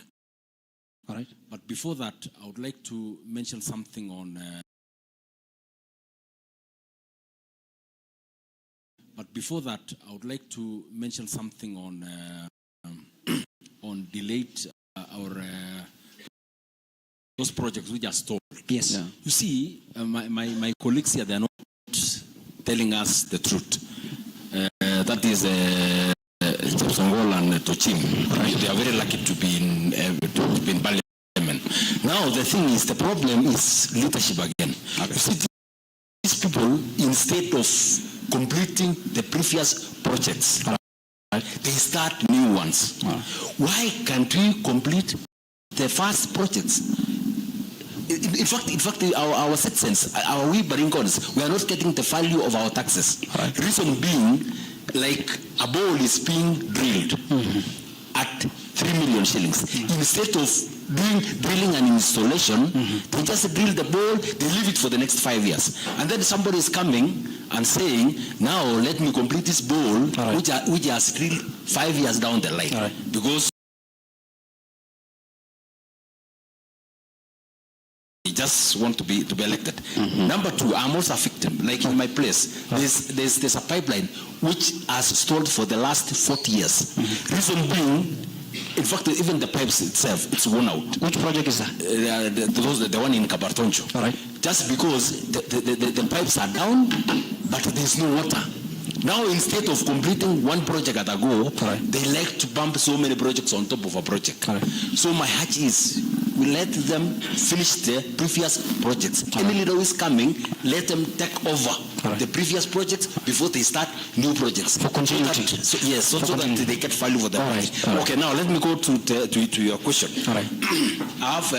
All right. But before that, I would like to mention something on on delayed those projects which are stalled. Yes. Yeah. You see, my colleagues here, they are not telling us the truth. That is Chepsongol and Tochim. Right? They are very lucky to be in Parliament. Now, the thing is, the problem is leadership again. You see, these people, instead of completing the previous projects, they start new ones. Why can't we complete the first projects? In fact, our citizens, we Baringons, we are not getting the value of our taxes. Reason being, like a ball is being drilled at 3 million shillings. Instead of doing drilling and installation, they just drill the ball, they leave it for the next 5 years. And then somebody is coming and saying, now let me complete this ball, which has drilled 5 years down the line. Because just want to be elected. Number 2, I'm also a victim. Like in my place, there's a pipeline which has stalled for the last 40 years. Reason being, in fact, even the pipes itself, it's worn out. Which project is that? The one in Kabartonjo. All right. Just because the pipes are down, but there's no water. Now, instead of completing one project at a go, they like to bump so many projects on top of a project. So my hatch is, we let them finish the previous projects. Any leader who is coming, let them take over the previous projects before they start new projects. For continuity. So that they get value for them. Okay, now let me go to your question. I have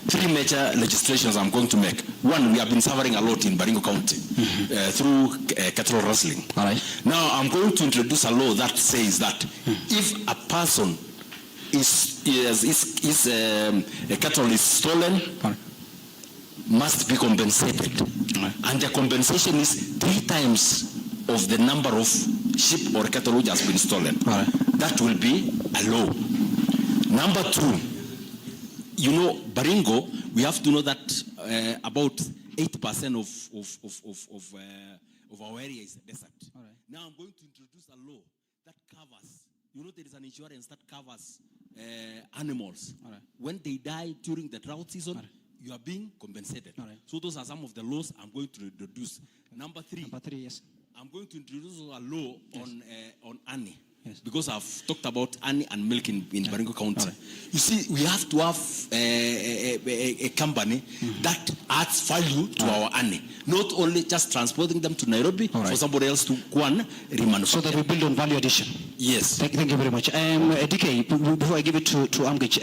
three major legislations I'm going to make. One, we have been suffering a lot in Baringo County through cattle rustling. All right. Now I'm going to introduce a law that says that if a person a cattle is stolen, must be compensated. And the compensation is 3 times of the number of sheep or cattle which has been stolen. That will be a law. Number 2, you know, Baringo, we have to know that about 8% of our area is desert. Now I'm going to introduce a law that covers, you know, there is an insurance that covers animals. When they die during the drought season, you are being compensated. So those are some of the laws I'm going to introduce. Number 3, yes. I'm going to introduce a law on honey. Yes. Because I've talked about honey and milk in Baringo County. You see, we have to have a company that adds value to our honey. Not only just transporting them to Nairobi for somebody else to go and remanufacture. So that we build on value addition. Yes. Thank you very much. DK, before I give it to Amgich,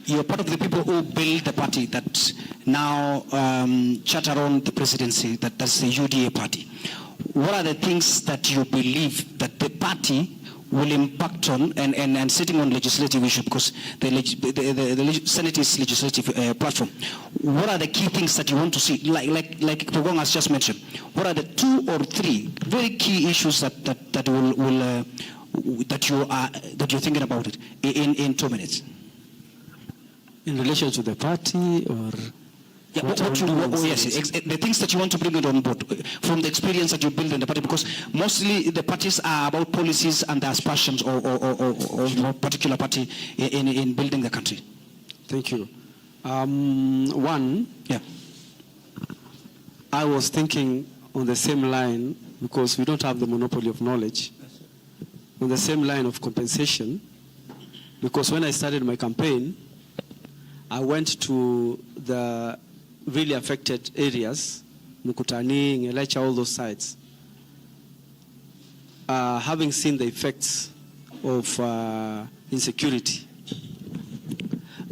you're part of the people who built the party that now chatter on the presidency, that's the UDA party. What are the things that you believe that the party will impact on and sitting on legislative issue, because the Senate is legislative platform. What are the key things that you want to see? Like Pogong has just mentioned. What are the 2 or 3 very key issues that you're thinking about it in 2 minutes? In relation to the party or? Yeah, the things that you want to bring it on board from the experience that you build in the party, because mostly the parties are about policies and the aspirations or a particular party in building the country. Thank you. One, I was thinking on the same line, because we don't have the monopoly of knowledge, on the same line of compensation, because when I started my campaign, I went to the really affected areas, Mukutani, Ngelecha, all those sites. Having seen the effects of insecurity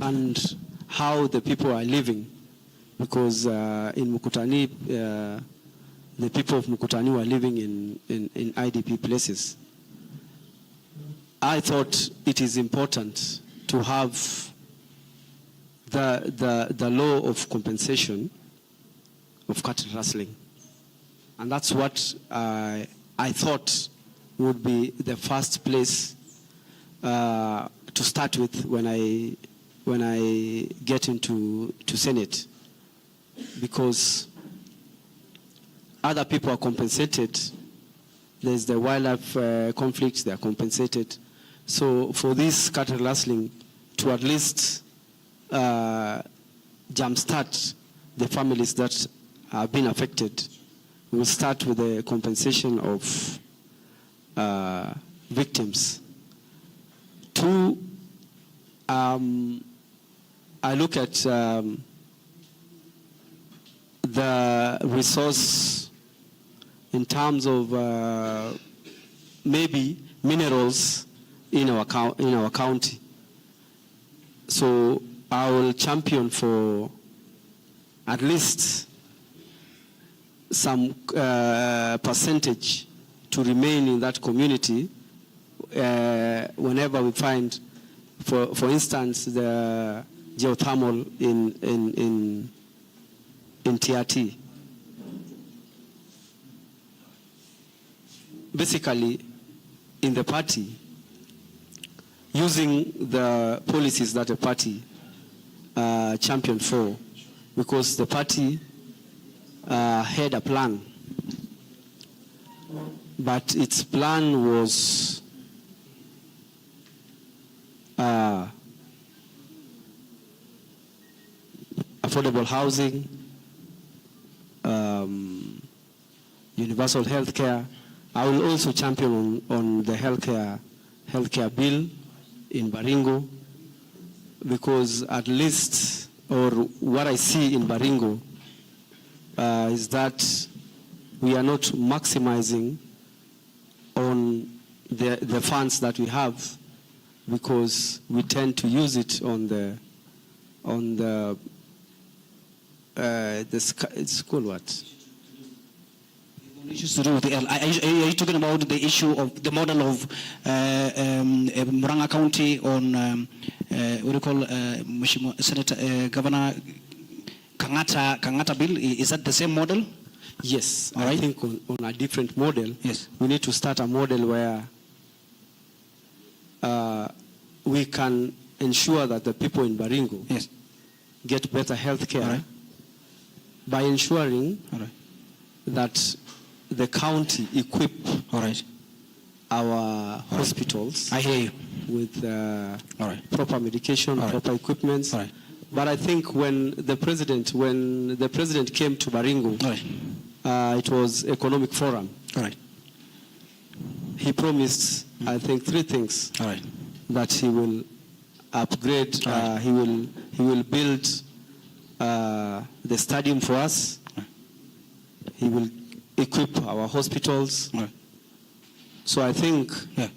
and how the people are living, because in Mukutani, the people of Mukutani were living in IDP places. I thought it is important to have the law of compensation of cattle rustling. And that's what I thought would be the first place to start with when I get into Senate. Because other people are compensated. There's the wildlife conflicts, they are compensated. So for this cattle rustling to at least jumpstart the families that have been affected, we'll start with the compensation of victims. 2, I look at the resource in terms of maybe minerals in our county. So I will champion for at least some percentage to remain in that community whenever we find, for instance, the geothermal in TRT. Basically, in the party, using the policies that the party championed for, because the party had a plan, but its plan was affordable housing, universal health care. I will also champion on the healthcare bill in Baringo, because at least, or what I see in Baringo is that we are not maximizing on the funds that we have because we tend to use it on the it's called what? Issues to do with the are you talking about the issue of the model of Murang'a County on what do you call Senator Governor Kangata bill? Is that the same model? Yes, All I right. think on a different model. Yes. We need to start a model where we can ensure that the people in Baringo Yes. get better health care All right. by ensuring All right. that the county equip All right. our hospitals I hear you. with All right. proper medication, All right. proper equipment. All right. But I think when the president came to Baringo, All right. it was Economic Forum. All right. He promised, I think, 3 things: All right. that he will upgrade, All right. he will build the stadium for us. He will equip our hospitals. All right. So I think, Yeah.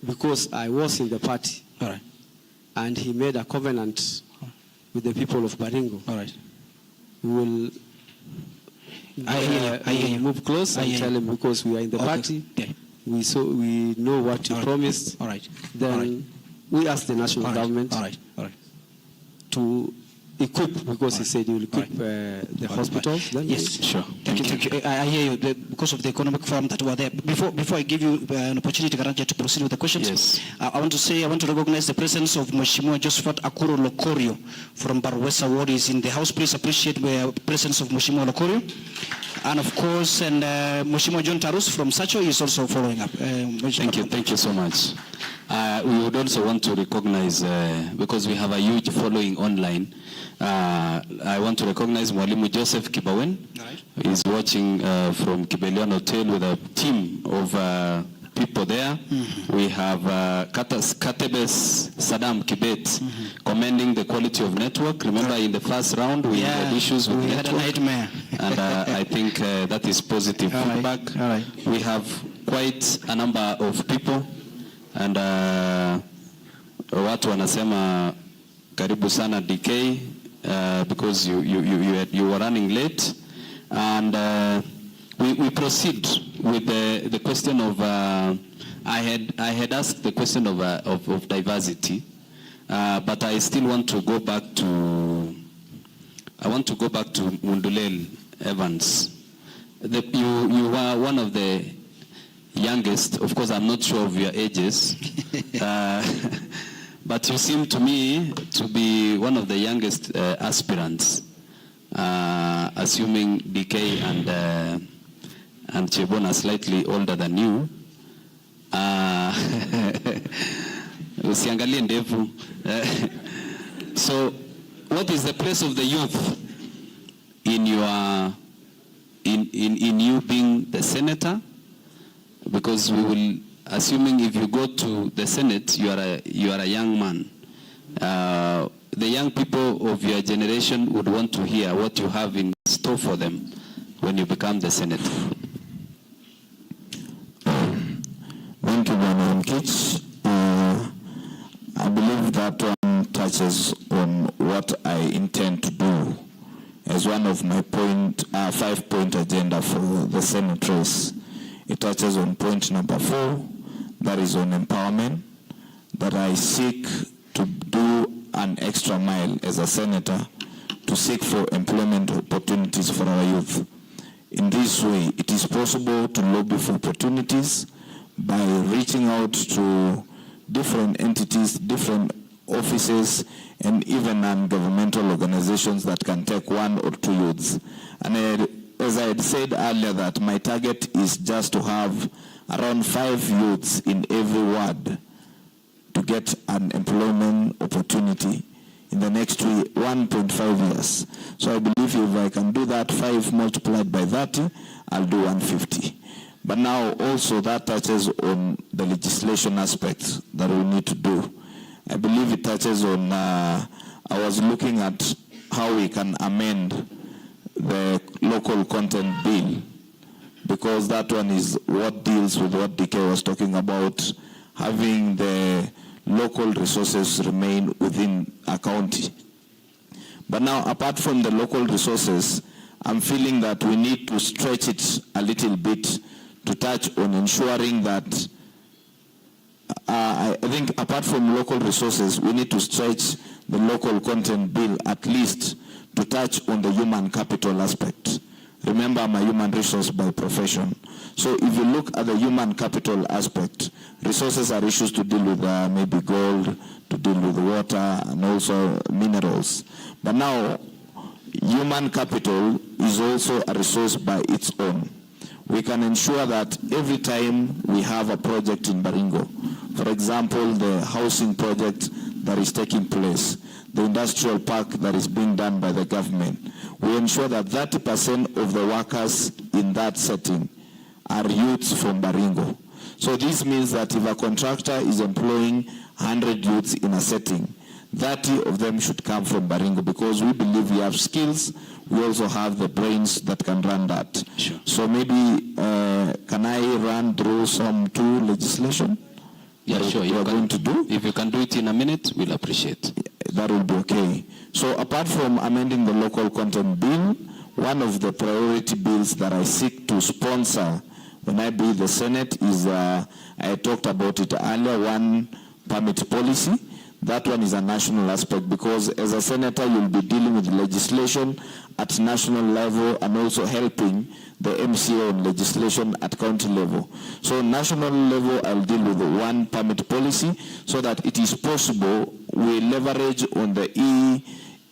because I was in the party, All right. and he made a covenant with the people of Baringo, All right. we will I hear you. move close I and hear tell you. him, because we are in the Okay. party, Yeah. we know what you All right. promised. All right. Then All right. we ask the national All right. government All right. All right. to equip, because he said he will equip the hospitals. Then Yes, Sure. Thank you. I hear you. Because of the economic forum that were there. Before I give you an opportunity, Karanja, to proceed with the questions, Yes. I want to recognize the presence of Mheshimiwa Josephat Akuro Lokorio from Barwesa Ward. Is in the house. Please appreciate the presence of Mheshimiwa Lokorio. And of course, Mheshimiwa John Tarus from Sacho is also following up. Thank you so much. We would also want to recognize, because we have a huge following online, I want to recognize Mwalimu Joseph Kibawen. Right. He's watching from Kibelian Hotel with a team of people there. Mm-hmm. We have Katebes Saddam Kibet commending the quality of network. Remember, in the first round, we had issues with we network. had a nightmare. And I think that is positive All right. feedback. All right. We have quite a number of people, and watu wanasema karibu sana DK, because you were running late, and we proceed with the question of I had asked the question of diversity, but I still want to go back to Mundulel Evans. You were one of the youngest. Of course, I'm not sure of your ages, but you seem to me to be one of the youngest aspirants, assuming DK and Chebon are slightly older than you. Usiangalie ndevu. So, what is the place of the youth in your in you being the senator? Because we will, assuming if you go to the Senate, you are a young man. The young people of your generation would want to hear what you have in store for them when you become the senator. Thank you, Bwana Mkich. I believe that one touches on what I intend to do as one of my 5-point agenda for the Senate race. It touches on point number 4, that is on empowerment, that I seek to do an extra mile as a senator to seek for employment opportunities for our youth. In this way, it is possible to lobby for opportunities by reaching out to different entities, different offices, and even non-governmental organizations that can take 1 or 2 youths. And as I had said earlier, that my target is just to have around 5 youths in every ward to get an employment opportunity in the next 1.5 years. So I believe if I can do that, 5 multiplied by 30, I'll do 150. But now also that touches on the legislation aspects that we need to do. I believe it touches on, I was looking at how we can amend the local content bill, because that one is what deals with what DK was talking about, having the local resources remain within a county. But now, apart from the local resources, I'm feeling that we need to stretch it a little bit to touch on ensuring that I think apart from local resources, we need to stretch the local content bill at least to touch on the human capital aspect. Remember, I'm a human resource by profession. So if you look at the human capital aspect, resources are issues to deal with maybe gold, to deal with water, and also minerals. But now, human capital is also a resource by its own. We can ensure that every time we have a project in Baringo, for example, the housing project that is taking place, the industrial park that is being done by the government, we ensure that 30% of the workers in that setting are youths from Baringo. So this means that if a contractor is employing 100 youths in a setting, 30 of them should come from Baringo, because we believe we have skills, we also have the brains that can run that. Sure. So maybe, can I run through some two legislation? Yeah, sure. You are going to do? If you can do it in a minute, we'll appreciate. That will be okay. So apart from amending the local content bill, one of the priority bills that I seek to sponsor when I be the Senate is, I talked about it earlier, one permit policy. That one is a national aspect, because as a senator, you'll be dealing with legislation at national level and also helping the MCA on legislation at county level. So national level, I'll deal with the one permit policy so that it is possible we leverage on the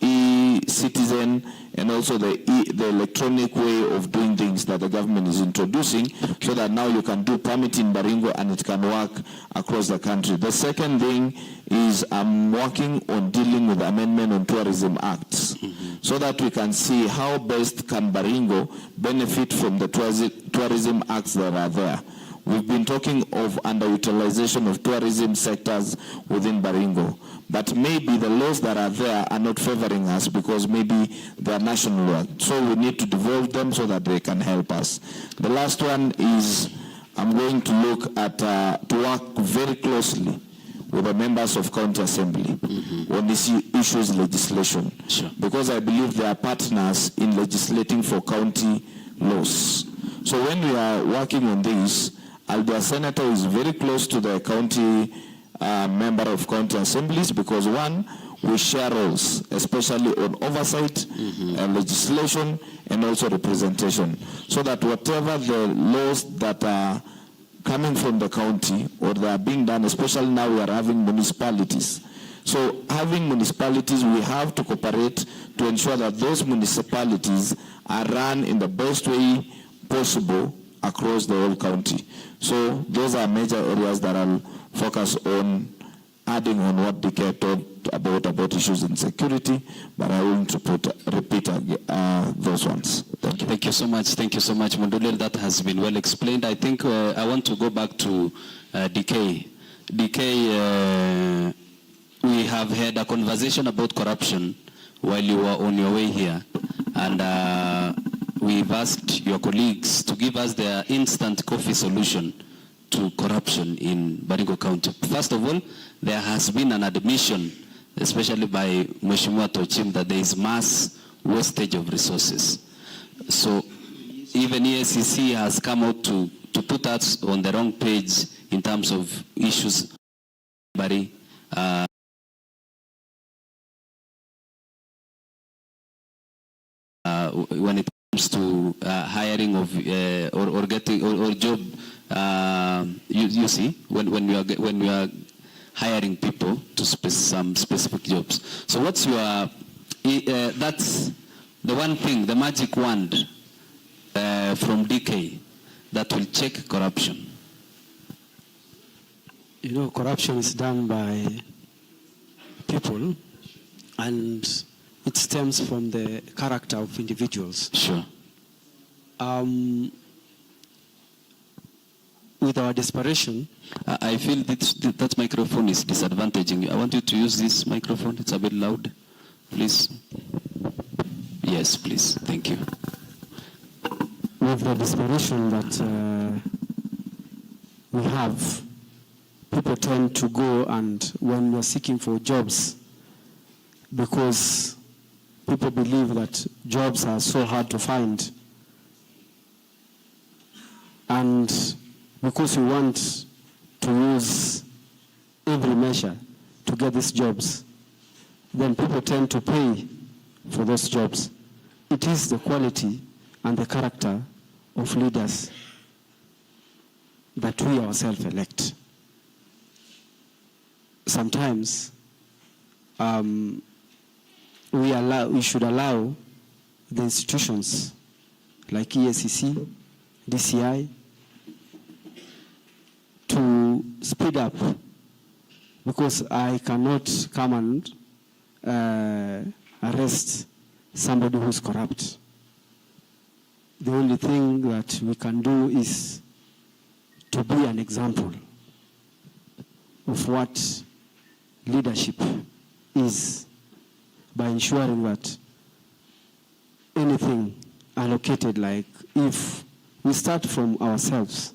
e-citizen and also the electronic way of doing things that the government is introducing, so that now you can do permit in Baringo and it can work across the country. The second thing is I'm working on dealing with the amendment on tourism acts, so that we can see how best can Baringo benefit from the tourism acts that are there. We've been talking of underutilization of tourism sectors within Baringo, but maybe the laws that are there are not favoring us because maybe they are national laws. So we need to devolve them so that they can help us. The last one is I'm going to look at, to work very closely with the members of county assembly on this issues legislation. Sure. Because I believe they are partners in legislating for county laws. So when we are working on this, I'll be a senator who is very close to the county member of county assemblies, because one, we share roles, especially on oversight, legislation, and also representation, so that whatever the laws that are coming from the county or they are being done, especially now we are having municipalities. So having municipalities, we have to cooperate to ensure that those municipalities are run in the best way possible across the whole county. So those are major areas that I'll focus on, adding on what DK talked about issues in security, but I won't repeat those ones. Thank you. Thank you so much. Thank you so much, Mondule. That has been well explained. I think I want to go back to DK. DK, we have had a conversation about corruption while you were on your way here, and we've asked your colleagues to give us their instant coffee solution to corruption in Baringo County. First of all, there has been an admission, especially by Mheshimiwa Tochim, that there is mass wastage of resources. So even EACC has come out to put us on the wrong page in terms of issues when it comes to hiring of or getting or job. You see, when we are hiring people to some specific jobs. So what's your that's the one thing, the magic wand from DK that will check corruption? You know, corruption is done by people, and it stems from the character of individuals. Sure. With our desperation, I feel that microphone is disadvantaging you. I want you to use this microphone. It's a bit loud. Please. Yes, please. Thank you. With the desperation that we have, people people tend to go and when you're seeking for jobs, because people believe that jobs are so hard to find, and because we want to use every measure to get these jobs, then people tend to pay for those jobs. It is the quality and the character of leaders that we ourselves elect. Sometimes we should allow the institutions like EACC, DCI, to speed up, because I cannot come and arrest somebody who's corrupt. The only thing that we can do is to be an example of what leadership is, by ensuring that anything allocated, like if we start from ourselves,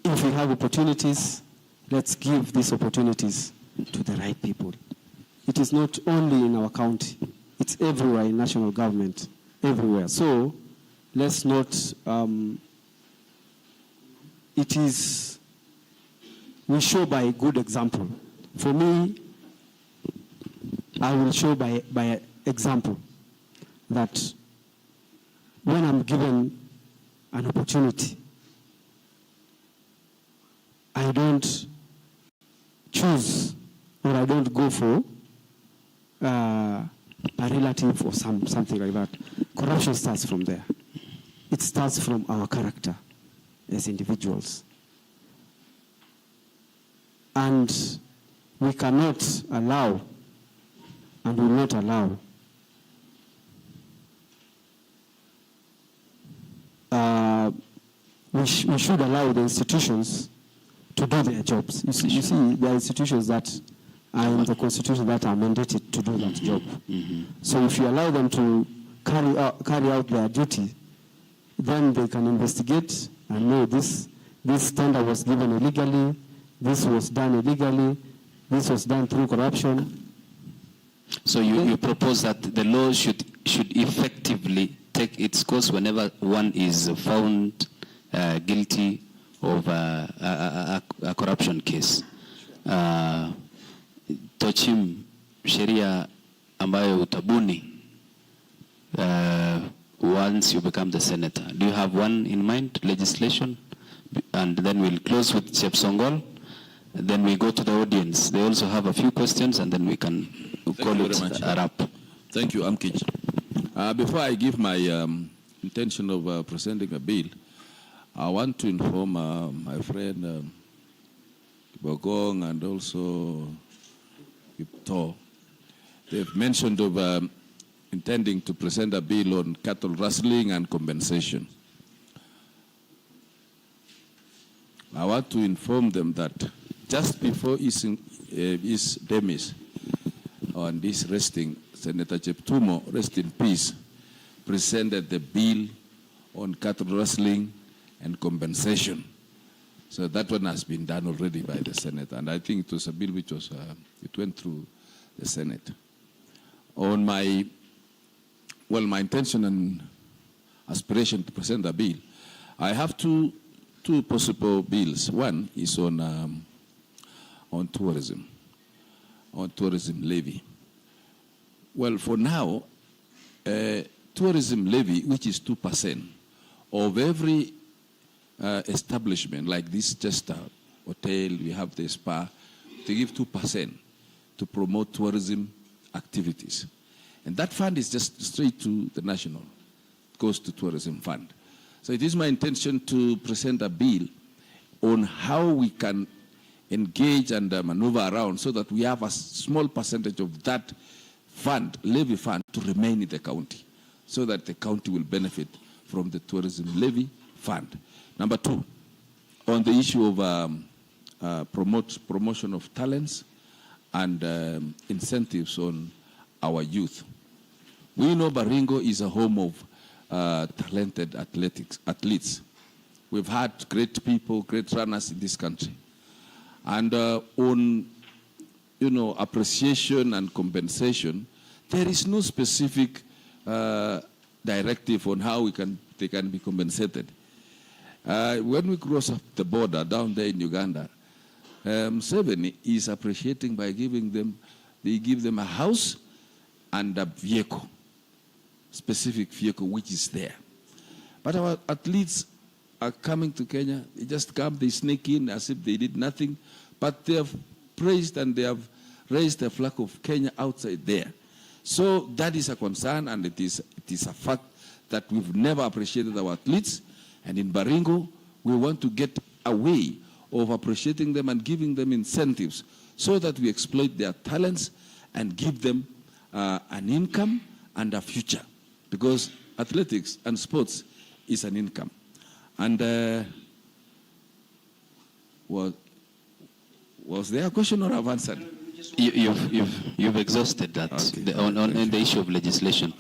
if we have opportunities, let's give these opportunities to the right people. It is not only in our county, it's everywhere in national government, everywhere. So let's not, we show by a good example. For me, I will show by example that when I'm given an opportunity, I don't choose or I don't go for a relative or something like that. Corruption starts from there. It starts from our character as individuals. And we cannot allow and will not allow we should allow the institutions to do their jobs. You see, there are institutions that are in the Constitution that are mandated to do that job. So if you allow them to carry out their duty, then they can investigate and know this tender was given illegally, this was done illegally, this was done through corruption. So you propose that the law should effectively take its course whenever one is found guilty of a corruption case. Tochim, sheria ambayo utabuni once you become the senator. Do you have one in mind, legislation? And then we'll close with Chef Songol. Then we go to the audience. They also have a few questions, and then we can call it a wrap. Thank you, Amkich. Before I give my intention of presenting a bill, I want to inform my friend Bogong and also Kipto. They've mentioned of intending to present a bill on cattle rustling and compensation. I want to inform them that just before his demise on this resting, Senator Cheptumo, rest in peace, presented the bill on cattle rustling and compensation. So that one has been done already by the Senate, and I think it was a bill which was, it went through the Senate. On my intention and aspiration to present a bill, I have two possible bills. One is on tourism levy. Well, for now, tourism levy, which is 2% of every establishment, like this just a hotel, we have the spa, they give 2% to promote tourism activities. And that fund is just straight to the national, it goes to tourism fund. So it is my intention to present a bill on how we can engage and maneuver around so that we have a small percentage of that fund, levy fund, to remain in the county, so that the county will benefit from the tourism levy fund. Number two, on the issue of promotion of talents and incentives on our youth. We know Baringo is a home of talented athletes. We've had great people, great runners in this country. And on, appreciation and compensation, there is no specific directive on how they can be compensated. When we cross up the border down there in Uganda, Museveni is appreciating by they give them a house and a vehicle, specific vehicle which is there. But our athletes are coming to Kenya, they just come, they sneak in as if they did nothing, but they have praised and they have raised the flag of Kenya outside there. So that is a concern, and it is a fact that we've never appreciated our athletes. And in Baringo, we want to get away of appreciating them and giving them incentives so that we exploit their talents and give them an income and a future. Because athletics and sports is an income. And was there a question or I've answered? You've exhausted that. Okay. On the issue of legislation.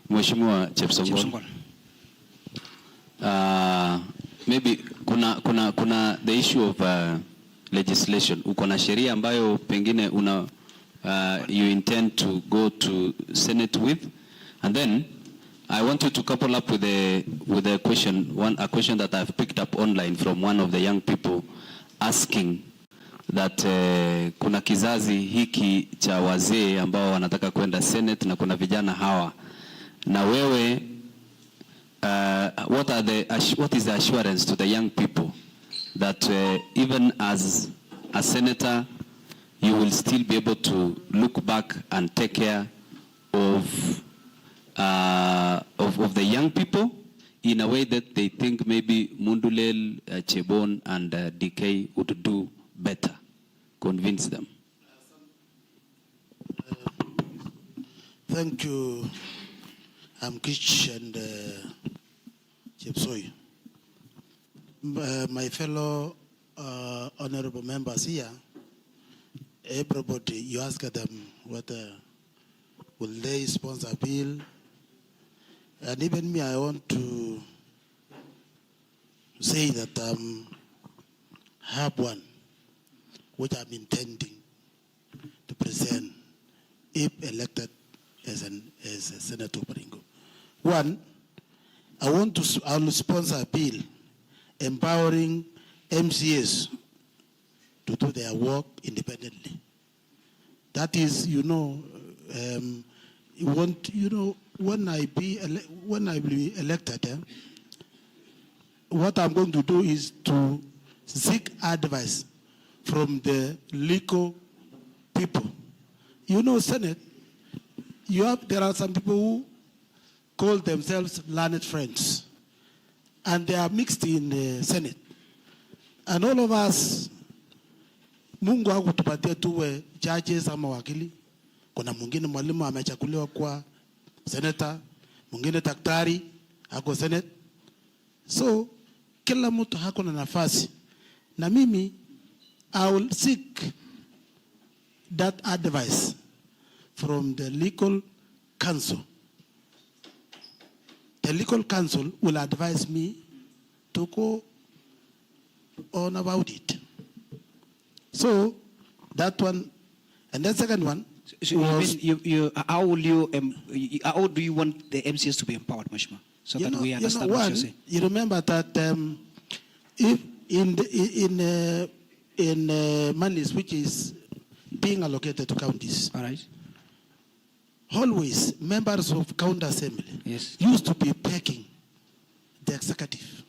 Mheshimiwa Chepsongol. Maybe kuna the issue of legislation. Uko na sheria ambayo pengine you intend to go to Senate with, and then I want you to couple up with a question, a question that I've picked up online from one of the young people asking that kuna kizazi hiki cha wazee ambao wanataka kwenda Senate na kuna vijana hawa, na wewe what is the assurance to the young people that even as a senator you will still be able to look back and take care of the young people in a way that they think maybe Mundulel, Chebon and DK would do better? Convince them. Thank you, Kich and Chepsoi. My fellow honorable members here, everybody, you ask them whether will they sponsor a bill. And even me, I want to say that I have one which I'm intending to present if elected as a Senator Baringo. One, I will sponsor a bill empowering MCAs to do their work independently. That is, when I be elected, what I'm going to do is to seek advice from the legal people. Senate, there are some people who call themselves learned friends, and they are mixed in the Senate. And all of us, Mungu hakutupatia tuwe judges ama wakili. Kuna mwingine mwalimu amechakuliwa kwa senator, mwingine daktari hako Senate. So kila mtu hako na nafasi. Na mimi I will seek that advice from the legal counsel. The legal counsel will advise me to go on about it. So that one, and the second one. So how do you want the MCS to be empowered, Mheshimiwa? So that we understand what you're saying. You remember that if in monies which is being allocated to counties, all right, always members of county assembly used to be begging the executive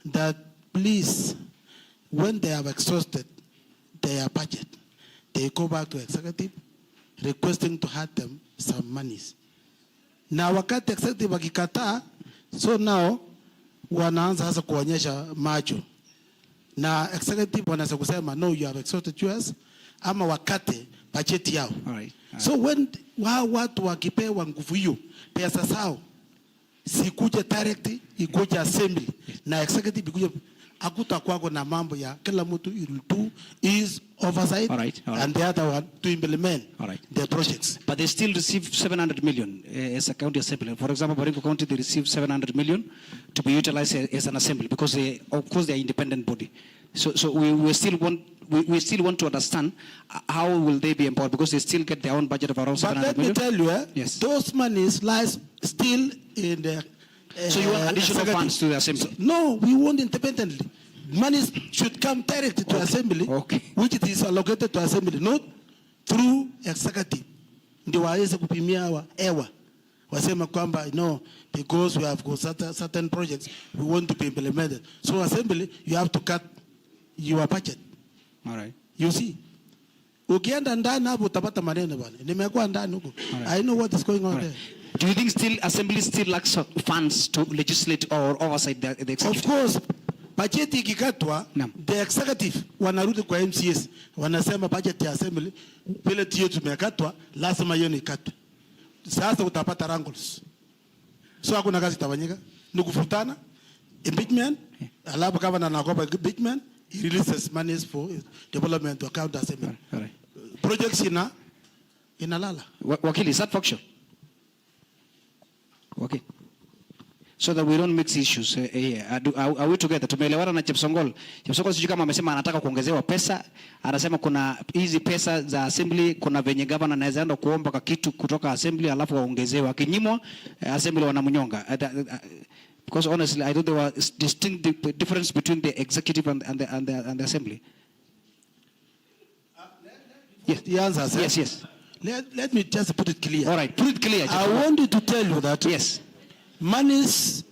that please, when they have exhausted their budget, they go back to executive requesting to have them some monies. Na wakati executive wakikataa, so now wanaanza sasa kuonyesha macho. Na executive wanaanza kusema no, you have exhausted yours, ama wakate budget yao. All right. So when watu wakipewa nguvu hiyo, pesa zao sikuje direct, ikuje assembly na executive ikuje hakutakuwa na mambo ya kila mtu will do is oversight, all right. And the other one to implement the projects. But they still receive 700 million as a county assembly. For example, Baringo County, they receive 700 million to be utilized as an assembly because they, of course, they are independent body. So we still want to understand how will they be empowered because they still get their own budget of around 700 million. But let me tell you, yes, those monies lies still in the. So you want additional funds to the assembly? No, we want independently. Money should come directly to assembly, which it is allocated to assembly, not through executive. Ndio waweze kupimia ewa. Wasema kwamba no, because we have got certain projects we want to be implemented. So assembly, you have to cut your budget. All right. You see, ukienda ndani hapo utapata maneno bwana. Nimekuwa ndani huko. I know what is going on there. Do you think still assembly still lacks funds to legislate or oversight the executive? Of course. Budget ikikatwa, the executive wanarudi kwa MCS, wanasema budget ya assembly vile tiyo tumekatwa, lazima hiyo ni katwe. Sasa utapata wrangles. So hakuna kazi itafanyika, ni kufutana, impeachment, alafu kama anakopa impeachment, he releases monies for development to account assembly. Projects inalala. Wakili, is that factual? Okay. So that we don't mix issues here. Are we together? Tumeelewana na Chepsongol. Chepsongol sijui kama amesema anataka kuongezewa pesa. Anasema kuna hizi pesa za assembly, kuna venye governor anaweza enda kuomba kwa kitu kutoka assembly alafu waongezewe. Akinyimwa assembly wanamnyonga. Because honestly, I thought there were distinct difference between the executive and the assembly. Yes, the answer. Yes. Let me just put it clear. All right, put it clear. I wanted to tell you that. Yes. Monies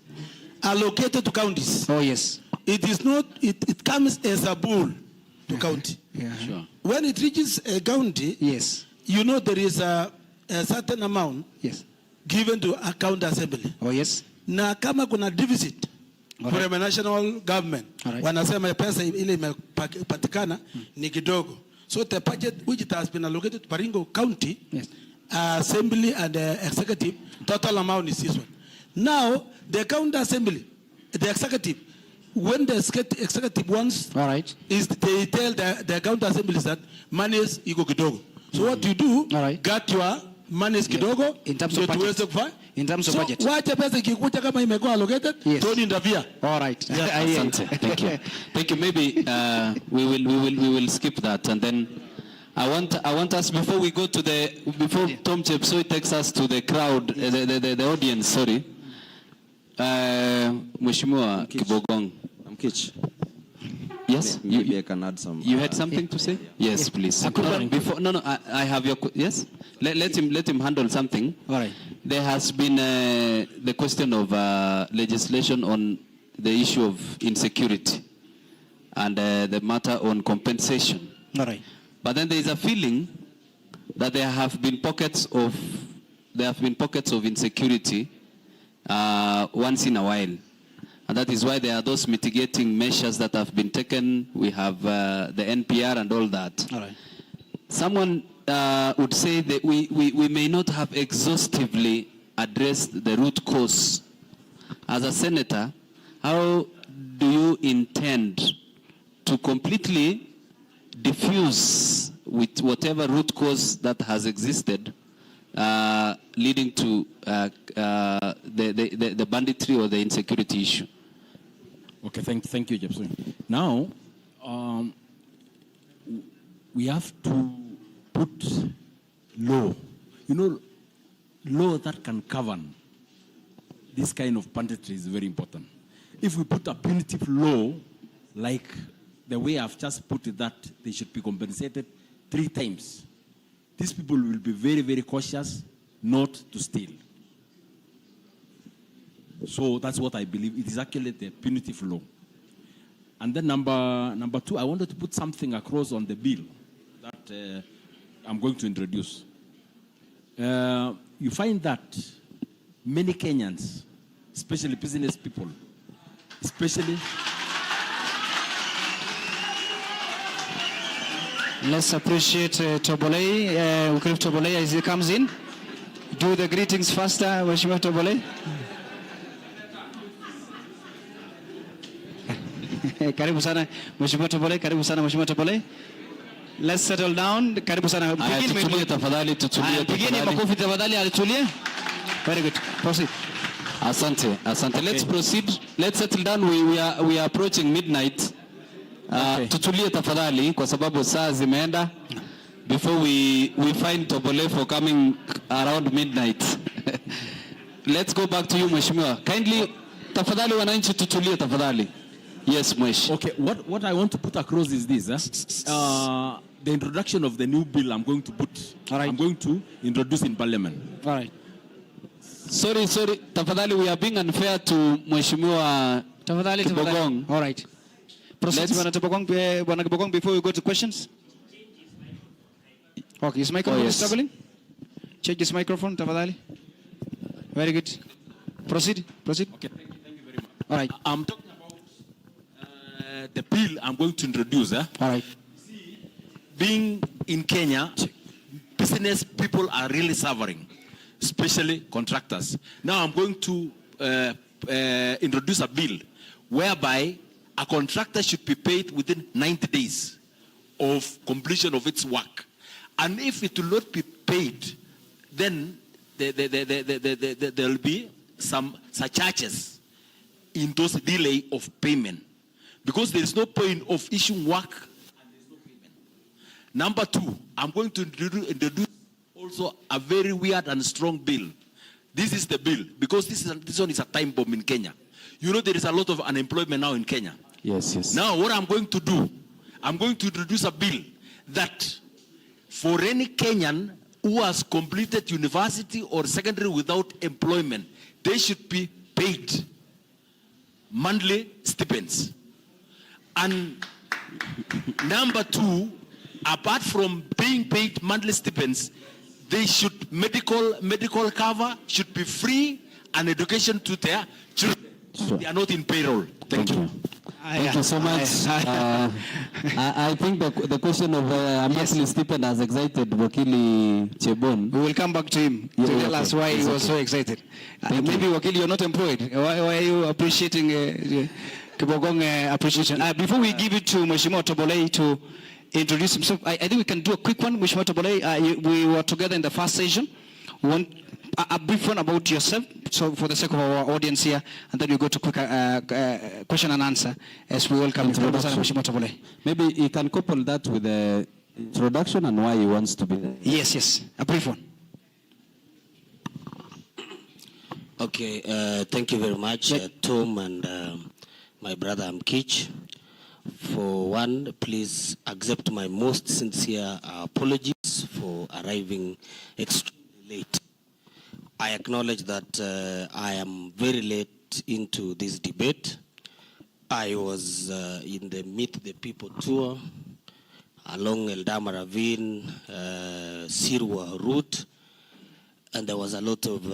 allocated to counties. Oh yes. It is not. It comes as a bull to county. Yeah. Sure. When it reaches a county, yes, you know there is a certain amount. Yes. Given to a county assembly. Oh yes. Na kama kuna deficit for a national government, wanasema pesa ile imepatikana ni kidogo. So the budget which it has been allocated to Baringo County, yes, assembly and executive, total amount is this one. Now, the county assembly, the executive, when the executive wants, is they tell the county assemblies that money is iko kidogo. So what you do, get your money is kidogo, in terms of budget. In terms of budget. So wacha pesa ikikuja kama imekuwa allocated, don't interfere. All right. Yeah, thank you. Thank you. Maybe we will skip that, and then I want us before we go to before Tom Chepsoi takes us to the crowd, the audience. Sorry. Mheshimiwa Kibogong. Mkich. Yes. Maybe I can add some. You had something to say? Yes, please. Before, no. I have your yes. Let him handle something. All right. There has been the question of legislation on the issue of insecurity and the matter on compensation. All right. But then there is a feeling that there have been pockets of insecurity once in a while. And that is why there are those mitigating measures that have been taken. We have the NPR and all that. All right. Someone would say that we may not have exhaustively addressed the root cause. As a senator, how do you intend to completely diffuse with whatever root cause that has existed leading to the banditry or the insecurity issue? Okay, thank you, Jepson. Now, we have to put law, law that can govern this kind of banditry is very important. If we put a punitive law, like the way I've just put it, that they should be compensated 3 times, these people will be very, very cautious not to steal. So that's what I believe. It is actually the punitive law. And then number 2, I wanted to put something across on the bill that I'm going to introduce. You find that many Kenyans, especially business people, especially... Let's appreciate Tobolei, Ukrif Tobolei as he comes in. Do the greetings faster, Mheshimiwa Tobolei. Karibu sana Mheshimiwa Tobole, karibu sana Mheshimiwa Tobole. Let's settle down. Karibu sana. Tutulie tafadhali, tutulie Pigeni tafadhali. makofi tafadhali, alitulie. Very good. Proceed. Asante, asante. Let's proceed. Let's settle down. We are approaching midnight. Tutulie tafadhali kwa sababu saa zimeenda. Before we find Tobole for coming around midnight. Let's go back to you, Mheshimiwa. Kindly, tafadhali wananchi tutulie tafadhali. Yes, Mwesh. Okay, what I want to put across is this. The introduction of the new bill I'm going to put, I'm going to introduce in Parliament. All right. Sorry. Tafadhali, we are being unfair to Mheshimiwa Kibogong. All right. Proceed, Bwana Kibogong, before we go to questions. Okay, his microphone is struggling. Check his microphone, tafadhali. Very good. Proceed. Okay, thank you very much. All right. I'm talking about the bill I'm going to introduce. All right. Being in Kenya, business people are really suffering, especially contractors. Now I'm going to introduce a bill whereby a contractor should be paid within 90 days of completion of its work. And if it will not be paid, then there will be some charges in those delay of payment. Because there is no point of issuing work and there is no payment. Number two, I'm going to introduce also a very weird and strong bill. This is the bill, because this one is a time bomb in Kenya. You know there is a lot of unemployment now in Kenya. Yes. Now what I'm going to do, I'm going to introduce a bill that for any Kenyan who has completed university or secondary without employment, they should be paid monthly stipends. And number two, apart from being paid monthly stipends, they should medical cover should be free, and education to their children. Sure. They are not in payroll. Thank you. Thank you so much. I think the question of a monthly stipend has excited Wakili Chebon. We will come back to him to tell us why he was so excited. Maybe Wakili, you're not employed. Why are you appreciating Kibogong appreciation? Before we give it to Mheshimiwa Tobole to introduce himself, I think we can do a quick one. Mheshimiwa Tobole, we were together in the first session. We want a brief one about yourself, so for the sake of our audience here, and then we go to quick question and answer as we welcome Mheshimiwa Tobole. Maybe you can couple that with the introduction and why he wants to be there. Yes, a brief one. Okay, thank you very much, Tom and my brother Amkich. For one, please accept my most sincere apologies for arriving extremely late. I acknowledge that I am very late into this debate. I was in the Meet the People tour along Eldama Ravine, Sirwa route, and there was a lot of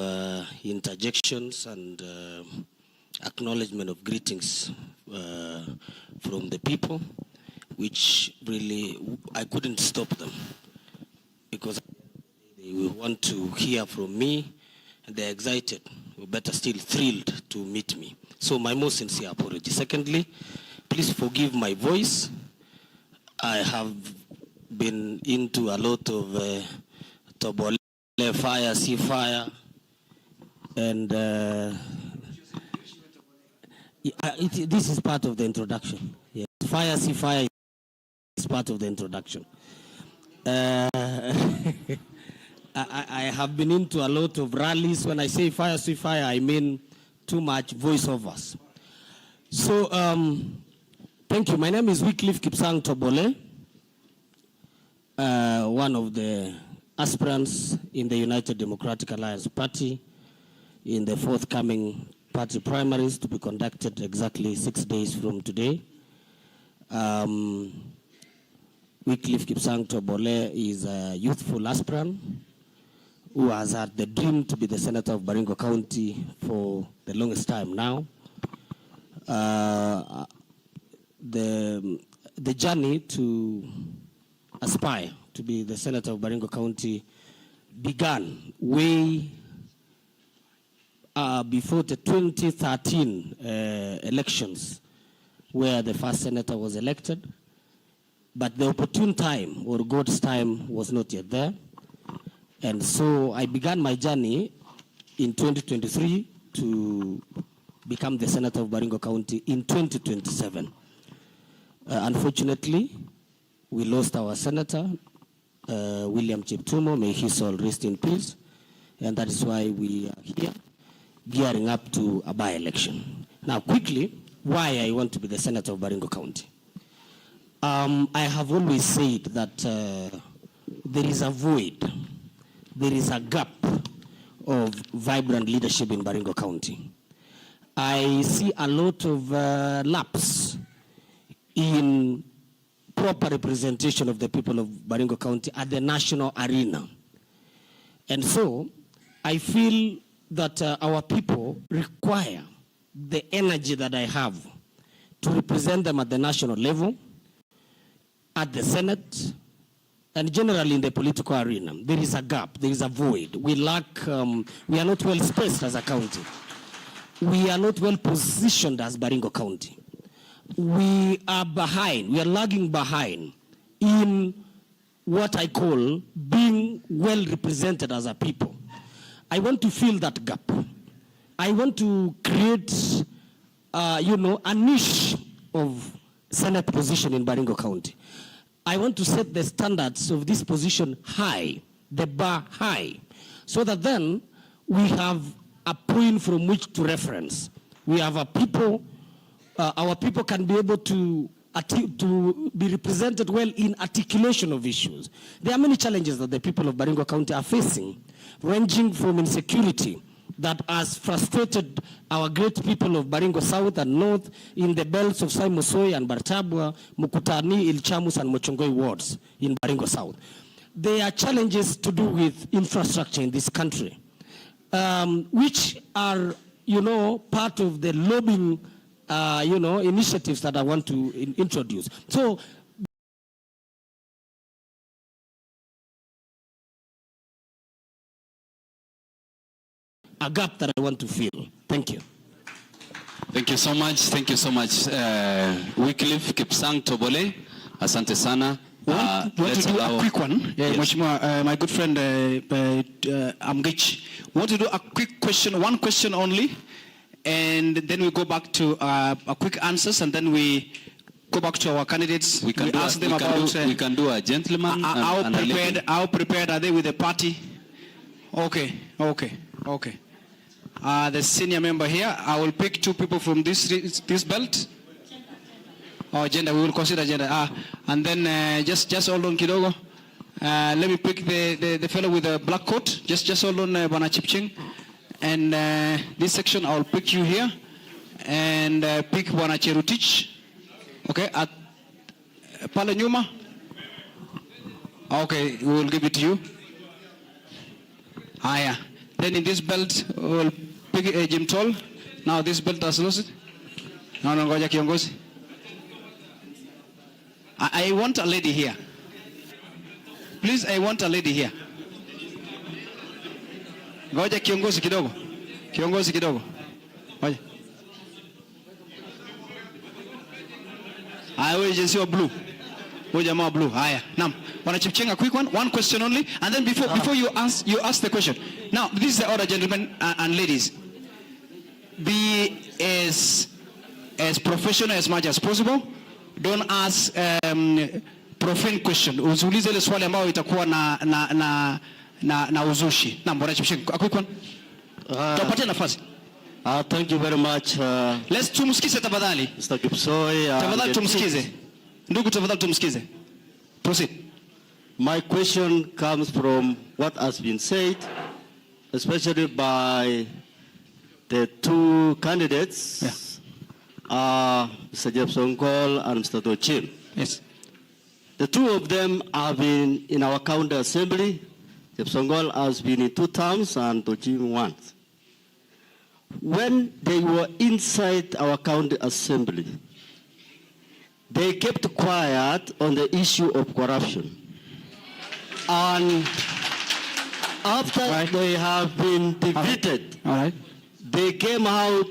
interjections and acknowledgement of greetings from the people, which really I couldn't stop them because they will want to hear from me, and they're excited, or better still thrilled to meet me. So my most sincere apology. Secondly, please forgive my voice. I have been into a lot of Tobole, fire, see fire, and this is part of the introduction. Yes. Fire, see fire is part of the introduction. I have been into a lot of rallies. When I say fire, see fire, I mean too much voiceovers. So, thank you. My name is Wycliffe Kipsang Tobole, one of the aspirants in the United Democratic Alliance Party in the forthcoming party primaries to be conducted exactly 6 days from today. Wycliffe Kipsang Tobole is a youthful aspirant who has had the dream to be the senator of Baringo County for the longest time now. The journey to aspire to be the senator of Baringo County began way before the 2013 elections where the first senator was elected. But the opportune time, or God's time, was not yet there. And so I began my journey in 2023 to become the senator of Baringo County in 2027. Unfortunately, we lost our senator, William Cheptumo, may his soul rest in peace. And that is why we are here, gearing up to a by-election. Now, quickly, why I want to be the senator of Baringo County. I have always said that there is a void, there is a gap of vibrant leadership in Baringo County. I see a lot of lapse in proper representation of the people of Baringo County at the national arena. And so I feel that our people require the energy that I have to represent them at the national level, at the Senate, and generally in the political arena. There is a gap, there is a void. We lack, we are not well spaced as a county. We are not well positioned as Baringo County. We are behind, we are lagging behind in what I call being well represented as a people. I want to fill that gap. I want to create, a niche of Senate position in Baringo County. I want to set the standards of this position high, the bar high, so that then we have a point from which to reference. We have a people, our people can be able to be represented well in articulation of issues. There are many challenges that the people of Baringo County are facing, ranging from insecurity that has frustrated our great people of Baringo South and North in the belts of Saimosoi and Bartabwa, Mukutani, Ilchamus, and Mochongoi wards in Baringo South. There are challenges to do with infrastructure in this country, which are, part of the lobbying, initiatives that I want to introduce. So, a gap that I want to fill. Thank you. Thank you so much. Thank you so much. Wycliffe Kipsang Tobole, asante sana. Want to do a quick one? Yes. Mheshimiwa, my good friend Amgich. Want to do a quick question, one question only, and then we go back to a quick answers, and then we go back to our candidates. We can ask them about. We can do a gentleman. How prepared are they with the party? Okay. The senior member here, I will pick two people from this belt. Or gender, we will consider gender. And then just hold on, Kidogo. Let me pick the fellow with the black coat. Just hold on, Bwana Chipching. And this section, I will pick you here. And pick Bwana Cherutich. Okay, at Pale Nyuma. Okay, we will give it to you. Yeah. Then in this belt, we'll pick Jim Toll. Now this belt has lost it. No, ngoja kiongozi. I want a lady here. Please, I want a lady here. Ngoja kiongozi kidogo. Kiongozi kidogo. Ngoja. Wewe agency wa blue. Wewe jamaa blue. Haya. Naam. Bwana Chipcheng, a quick one question only, and then before you ask the question. Now, this is the order, gentlemen and ladies. Be as professional as much as possible. Don't ask profane question. Usiulize ile swali ambayo itakuwa na uzushi. Naam, Bwana Chipcheng, a quick one. Tupatie nafasi. Thank you very much. Let's tumsikize tafadhali. Mr. Kipsoi. Tafadhali tumsikize. Ndugu, tafadhali tumsikize. Proceed. My question comes from what has been said, especially by the two candidates, Mr. Jepson Cole and Mr. Tochim. Yes. The two of them have been in our county assembly. Jepson Cole has been in 2 terms and Tochim once. When they were inside our county assembly, they kept quiet on the issue of corruption. And after they have been defeated, All right. they came out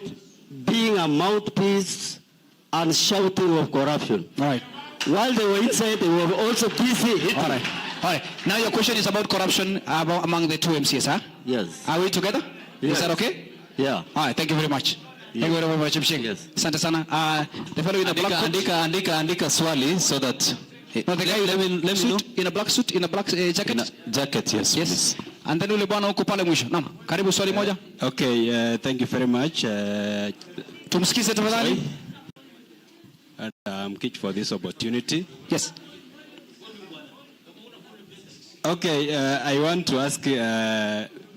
being a mouthpiece and shouting of corruption. All right. While they were inside, they were also busy hitting. All right. All right. Now your question is about corruption among the two MCs, huh? Yes. Are we together? Yes. Is that okay? Yeah. All right. Thank you very much. Yeah. Thank you very much, Mshing. Yes. Asante sana. The fellow with the black coat. Andika swali so that No, the guy let me know. suit, in a black suit, in a black jacket. In a jacket, yes, Yes. please. And then ule bwana huko pale mwisho. Naam. Karibu swali moja. Okay, thank you very much. Tumsikize tafadhali. And Kitch for this opportunity. Yes. Okay, I want to ask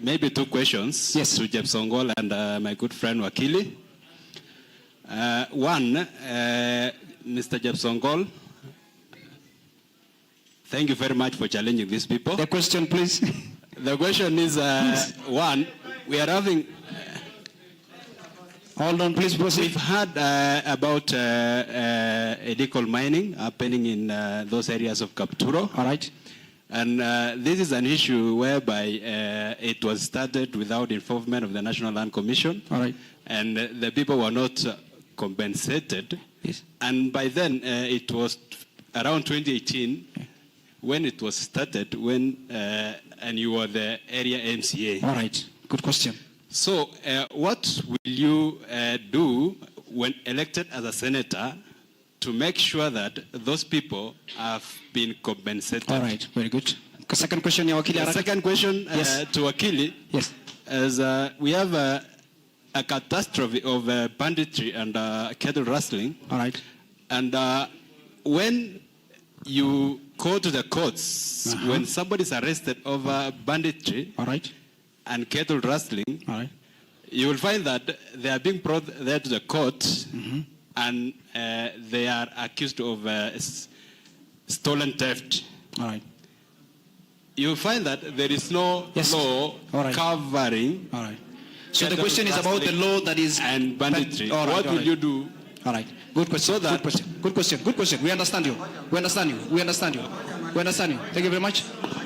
maybe two questions to Jeb Songol and my good friend Wakili. One, Mr. Jeb Songol, thank you very much for challenging these people. The question, please. The question is, one, we are having... Hold on, please proceed. We've heard about illegal mining happening in those areas of Kapturo. All right. And this is an issue whereby it was started without involvement of the National Land Commission. All right. And the people were not compensated. Yes. And by then, it was around 2018 when it was started, and you were the area MCA. All right. Good question. So what will you do when elected as a senator to make sure that those people have been compensated? All right. Very good. Second question, ya Wakili. The second question to Wakili is we have a catastrophe of banditry and cattle rustling. All right. And when you go to the courts, when somebody is arrested over banditry, all right, and cattle rustling, all right, you will find that they are being brought there to the court, and they are accused of stolen theft. All right. You will find that there is no law covering. All right. So the question is about the law that is and banditry. All right, what will you do? All right. Good question. Good question. Good question. Good question. We understand you. We understand you. We understand you. We understand you. Thank you very much.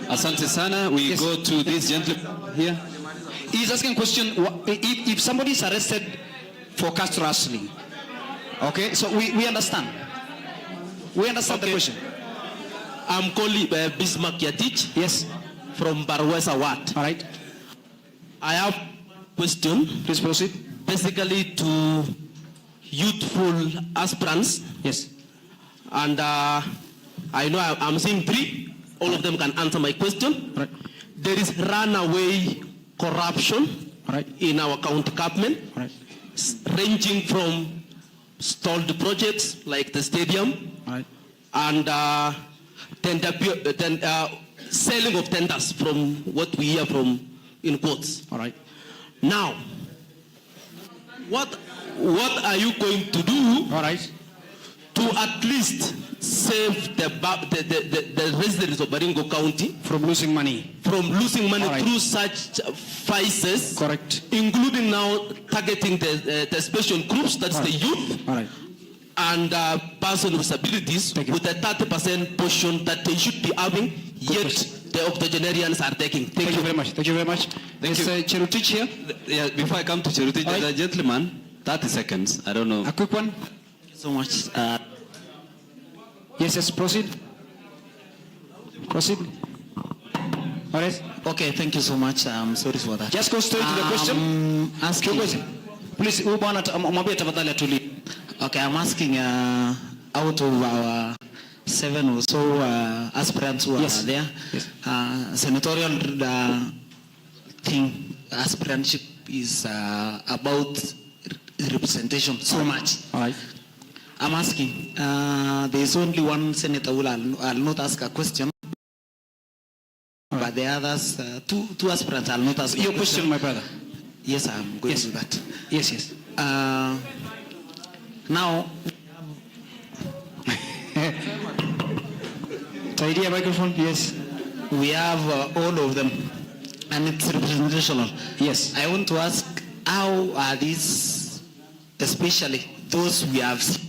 Asante sana. We go to this gentleman here. He's asking a question. If somebody is arrested for caste rustling, okay, so we understand. We understand the question. I'm calling Bismarck Yatich. Yes. From Barwesa Wat. All right. I have question. Please proceed. Basically to youthful aspirants. Yes. And I know I'm seeing three. All of them can answer my question. Right. There is runaway corruption in our county government, ranging from stalled projects like the stadium and selling of tenders from what we hear from in quotes. All right. Now, what are you going to do? All right. To at least save the residents of Baringo County from losing money. From losing money through such vices. Correct. Including now targeting the special groups, that's the youth. All right. And persons with disabilities with a 30% portion that they should be having, yet the octogenarians are taking. Thank you very much. Thank you very much. Thank you. Cherutich here. Yeah, before I come to Cherutich, the gentleman, 30 seconds. I don't know. A quick one. Thank you so much. Yes, proceed. Proceed. All right. Okay, thank you so much. I'm sorry for that. Just go straight to the question. Please, okay, I'm asking out of our 7 or so aspirants who are there, senatorial thing, aspirantship is about representation so much. All right. I'm asking, there is only one senator who I'll not ask a question, but the others, two aspirants, I'll not ask your question, my brother. Yes, I'm going to do that. Yes, yes. Now, idea microphone. Yes, we have all of them, and it's representational. Yes, I want to ask, how are these, especially those we have seen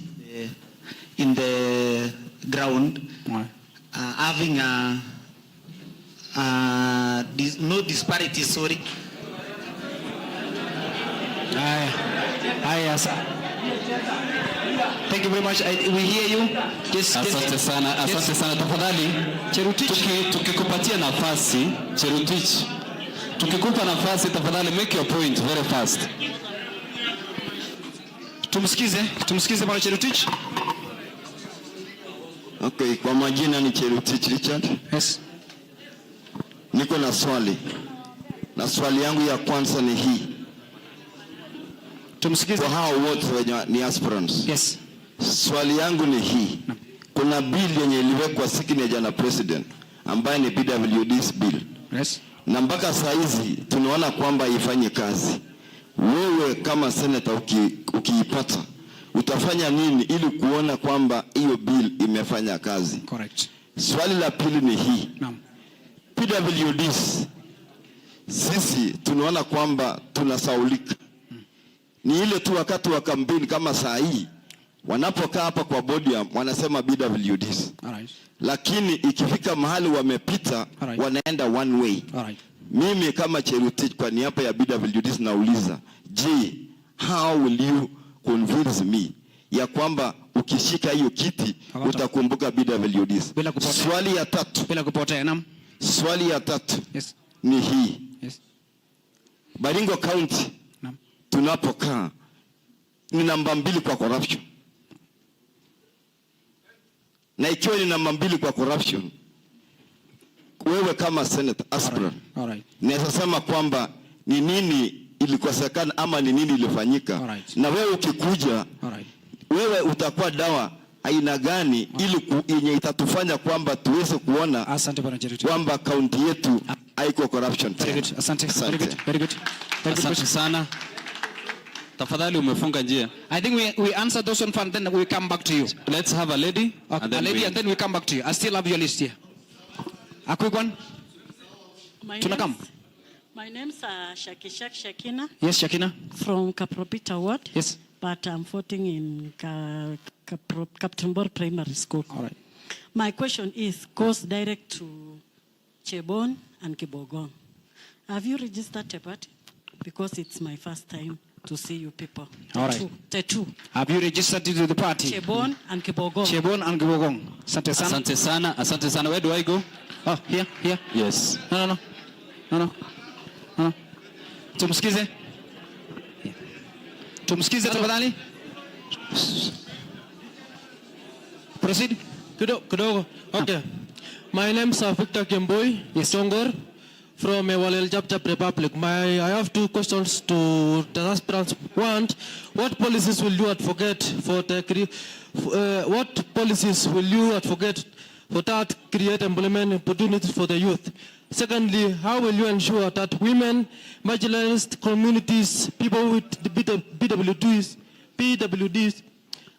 in the ground, having no disparity? Sorry. Thank you very much. We hear you. Asante sana tafadhali. Cherutich, tukikupatia nafasi, Cherutich, tukikupa nafasi tafadhali make your point very fast. Tumsikize bwana Cherutich. Okay, kwa majina ni Cherutich Richard. Yes. Niko na swali. Na swali yangu ya kwanza ni hii. Tumsikize. Kwa hao wote wenye ni aspirants. Yes. Swali yangu ni hii. No. Kuna bill yenye iliwekwa signature na president ambaye ni PWD's bill. Yes. Na mpaka saa hizi tunaona kwamba ifanye kazi. Wewe kama senator ukiipata utafanya nini ili kuona kwamba hiyo bill imefanya kazi? Correct. Swali la pili ni hii. Naam. PWDs sisi tunaona kwamba tunasaulika. Ni ile tu wakati wa kampeni kama saa hii wanapokaa hapa kwa podium wanasema PWDs. Alright. Lakini ikifika mahali wamepita wanaenda one way. Alright. Mimi kama Cherutich kwa niaba ya PWDs nauliza, je, how will you convince me ya kwamba ukishika hiyo kiti utakumbuka PWDs? Swali ya tatu. Bila kupotea, naam. Swali ya tatu. Yes. Ni hii. Yes. Baringo County. Naam. Tunapokaa ni namba 2 kwa corruption. Na ikiwa ni namba 2 kwa corruption, wewe kama Senate aspirant, naweza sema kwamba ni nini ilikosekana ama ni nini ilifanyika. Na wewe ukikuja, wewe utakuwa dawa aina gani ili yenye itatufanya kwamba tuweze kuona kwamba kaunti yetu haiko corruption. Asante. Very good. Asante sana. Tafadhali umefunga njia. I think we answer those one first, then we come back to you. Let's have a lady. Okay, and then we come back to you. I still have your list here. A quick one. My name's Shakina. Yes, Shakina. From Kapropita Ward. Yes. But I'm voting in Captain Bor Primary School. All right. My question goes direct to Chebon and Kibogong. Have you registered a party? Because it's my first time to see you people. All right. Tattoo. Have you registered to the party? Chebon and Kibogong. Chebon and Kibogong. Asante sana. Where do I go? Oh, here. Yes. No. Tumsikize tafadhali. Proceed. Kidogo. Okay. My name is Victor Kemboi, Songor, from Walel Chapchap Republic. I have two questions to the aspirants. One, what policies will you advocate for that create employment opportunities for the youth? Secondly, how will you ensure that women, marginalized communities, people with PWDs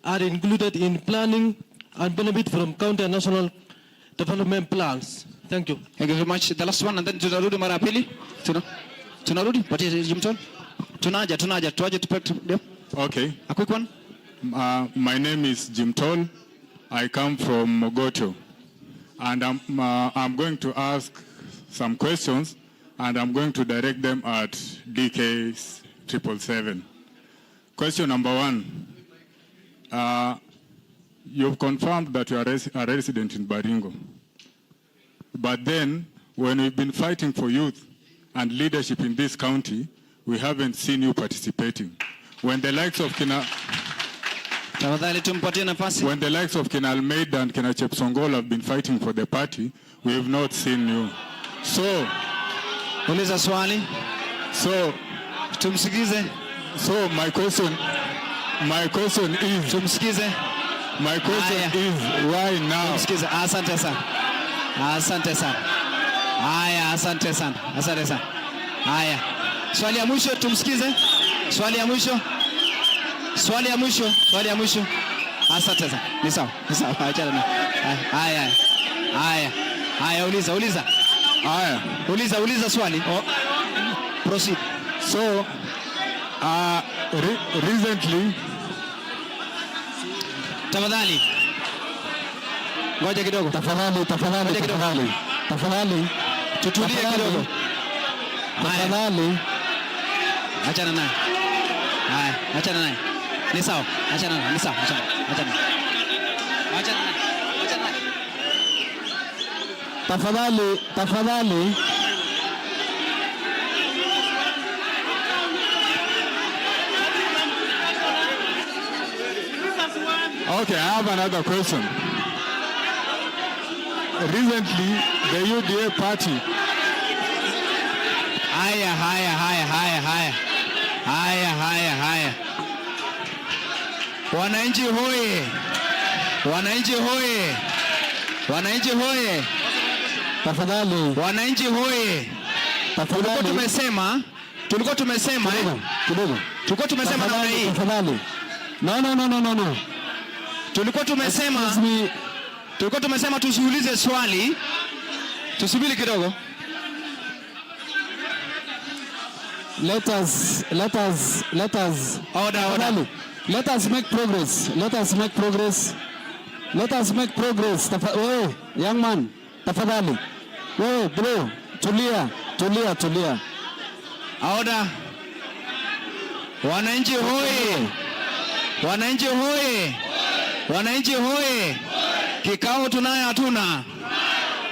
are included in planning and benefit from county and national development plans? Thank you. Thank you very much. The last one, and then tunarudi mara ya pili. Tunarudi. What is Jimton? Tunaja. Tuaje tupate. Okay. A quick one. My name is Jimton. I come from Mogoto. And I'm going to ask some questions, and I'm going to direct them at DK 777. Question number 1. You've confirmed that you are a resident in Baringo. But then, when we've been fighting for youth and leadership in this county, we haven't seen you participating. When the likes of Kina Almeida and Kina Chepsongol have been fighting for the party, we have not seen you. So my question is why now? Asante sana. Haya. Swali ya mwisho tumsikize. Swali ya mwisho. Asante sana. Ni sawa. Achana na. Haya, uliza. Haya. Uliza swali. Proceed. So, recently, tafadhali. Ngoja kidogo. Tafadhali. Tutulie kidogo. Tafadhali. Achana naye. Ni sawa. Achana, ni sawa. Achana. Tafadhali. Okay, I have another question. Recently, the UDA party. Haya. Wananchi hoye. Tafadhali. Wananchi hoye. Tulikuwa tumesema namna hii. Tafadhali. No. Tulikuwa tumesema tusiulize swali. Tusubiri kidogo. Let us order. Let us make progress. Wewe, young man, tafadhali. Wewe, bro, tulia. Order. Wananchi hoye. Kikao tunayo hatuna.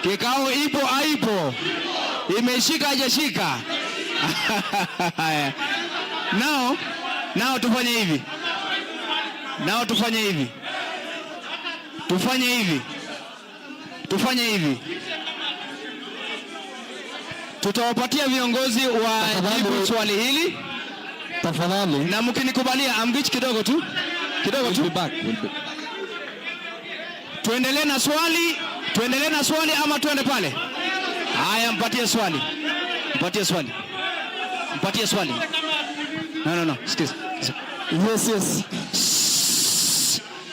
Kikao ipo haipo. Imeshika hajashika. Now tufanye hivi. Tutawapatia viongozi wa jibu swali hili. Tafadhali. Na mkinikubalia amgichi kidogo tu. We'll be back. Tuendelee na swali ama tuende pale? Haya, mpatie swali. No. Sikiza. Yes.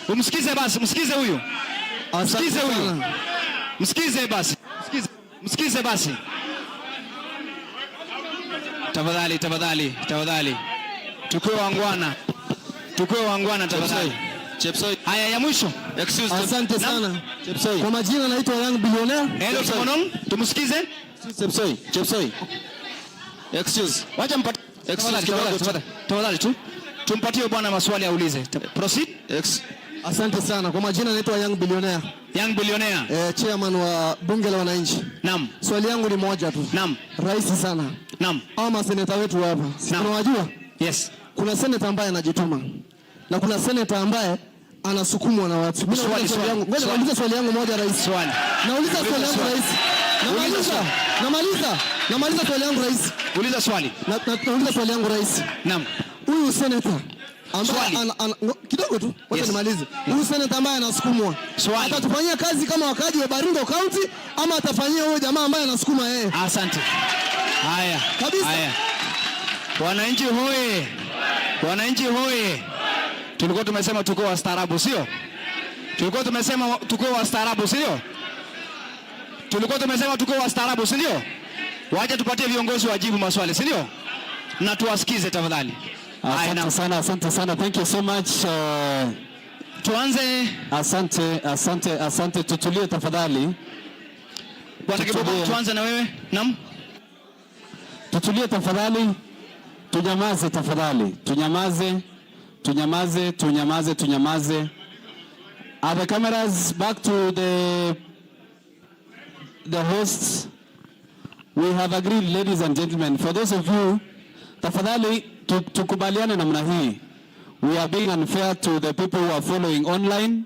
Umsikize basi, msikize huyu. Msikize basi. Tafadhali. Tukue wangwana tafadhali. Chepsoi. Haya, ya mwisho. Excuse. Asante sana. Chepsoi. Kwa majina naitwa Young Billionaire. Hello Simonong, tumsikize. Chepsoi. Excuse. Wacha mpatie. Tafadhali tu. Tumpatie bwana maswali aulize. Proceed. Asante sana. Kwa majina naitwa Young Billionaire. Chairman wa bunge la wananchi. Naam. Swali yangu ni moja tu. Naam. Rahisi sana. Naam. Hao maseneta wetu hapa. Unawajua? Yes. Kuna seneta ambaye anajituma. Na kuna seneta ambaye anasukumwa na watu. Mimi nauliza swali yangu. Ngoja nauliza swali yangu moja rais. Nauliza swali yangu rais. Namaliza swali yangu rais. Uliza swali. Nauliza swali yangu rais. Naam. Huyu seneta ambaye kidogo tu, wacha nimalize. Huyu seneta ambaye anasukumwa. Atatufanyia kazi kama wakaji wa Baringo County ama atafanyia huyo jamaa ambaye anasukuma yeye? Asante. Haya. Kabisa. Haya. Wananchi hoye. Tulikuwa tumesema tuko wastaarabu, sio? Waje tupatie viongozi wajibu maswali, sio? Na tuwasikize tafadhali. Asante sana. Thank you so much. Tuanze. Asante. Tutulie tafadhali. Bwana Kibogo, tuanze na wewe. Naam. Tutulie tafadhali. Tunyamaze tafadhali. Tunyamaze. Are the cameras back to the hosts? We have agreed, ladies and gentlemen. For those of you, tafadhali tukubaliane namna hii. We are being unfair to the people who are following online.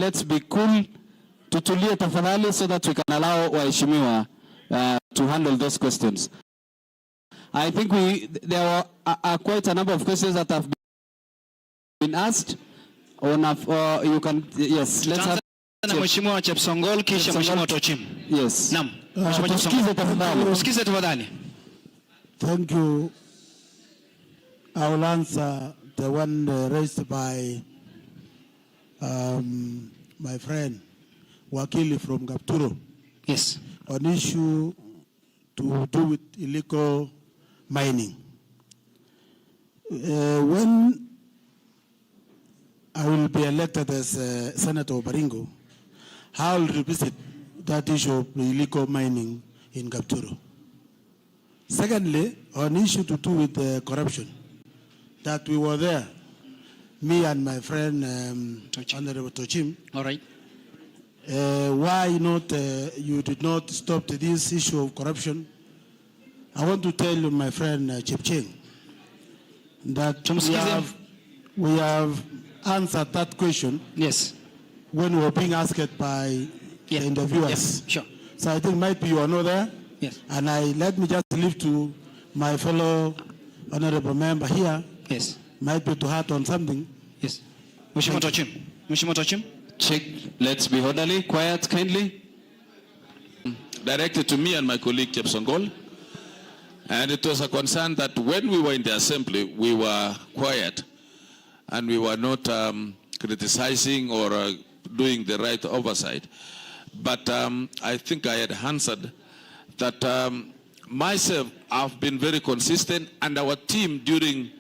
Let's be cool. Tutulie tafadhali so that we can allow waheshimiwa to handle those questions. I think there are quite a number of questions that have been asked. You can, yes, let's have Mheshimiwa Chepsongol kisha Mheshimiwa Tochim. Yes. Naam. Tusikize tafadhali. Thank you. I will answer the one raised by my friend Wakili from Kapturo. Yes. On issue to do with illegal mining. When I will be elected as Senator of Baringo, I will revisit that issue of illegal mining in Kapturo. Secondly, on issue to do with corruption, that we were there, me and my friend Honorable Tochim. All right. Why not you did not stop this issue of corruption? I want to tell you, my friend Chepcheng, that we have answered that question. Yes. When we were being asked by the interviewers. Yes, sure. So I think might be you are not there. Yes. And let me just leave to my fellow honorable member here. Yes. Might be to heart on something. Yes. Mheshimiwa Tochim. Mheshimiwa Tochim. Check. Let's be orderly. Quiet, kindly. Directed to me and my colleague Chepsongol. And it was a concern that when we were in the assembly, we were quiet and we were not criticizing or doing the right oversight. But I think I had answered that myself, I've been very consistent, and our team during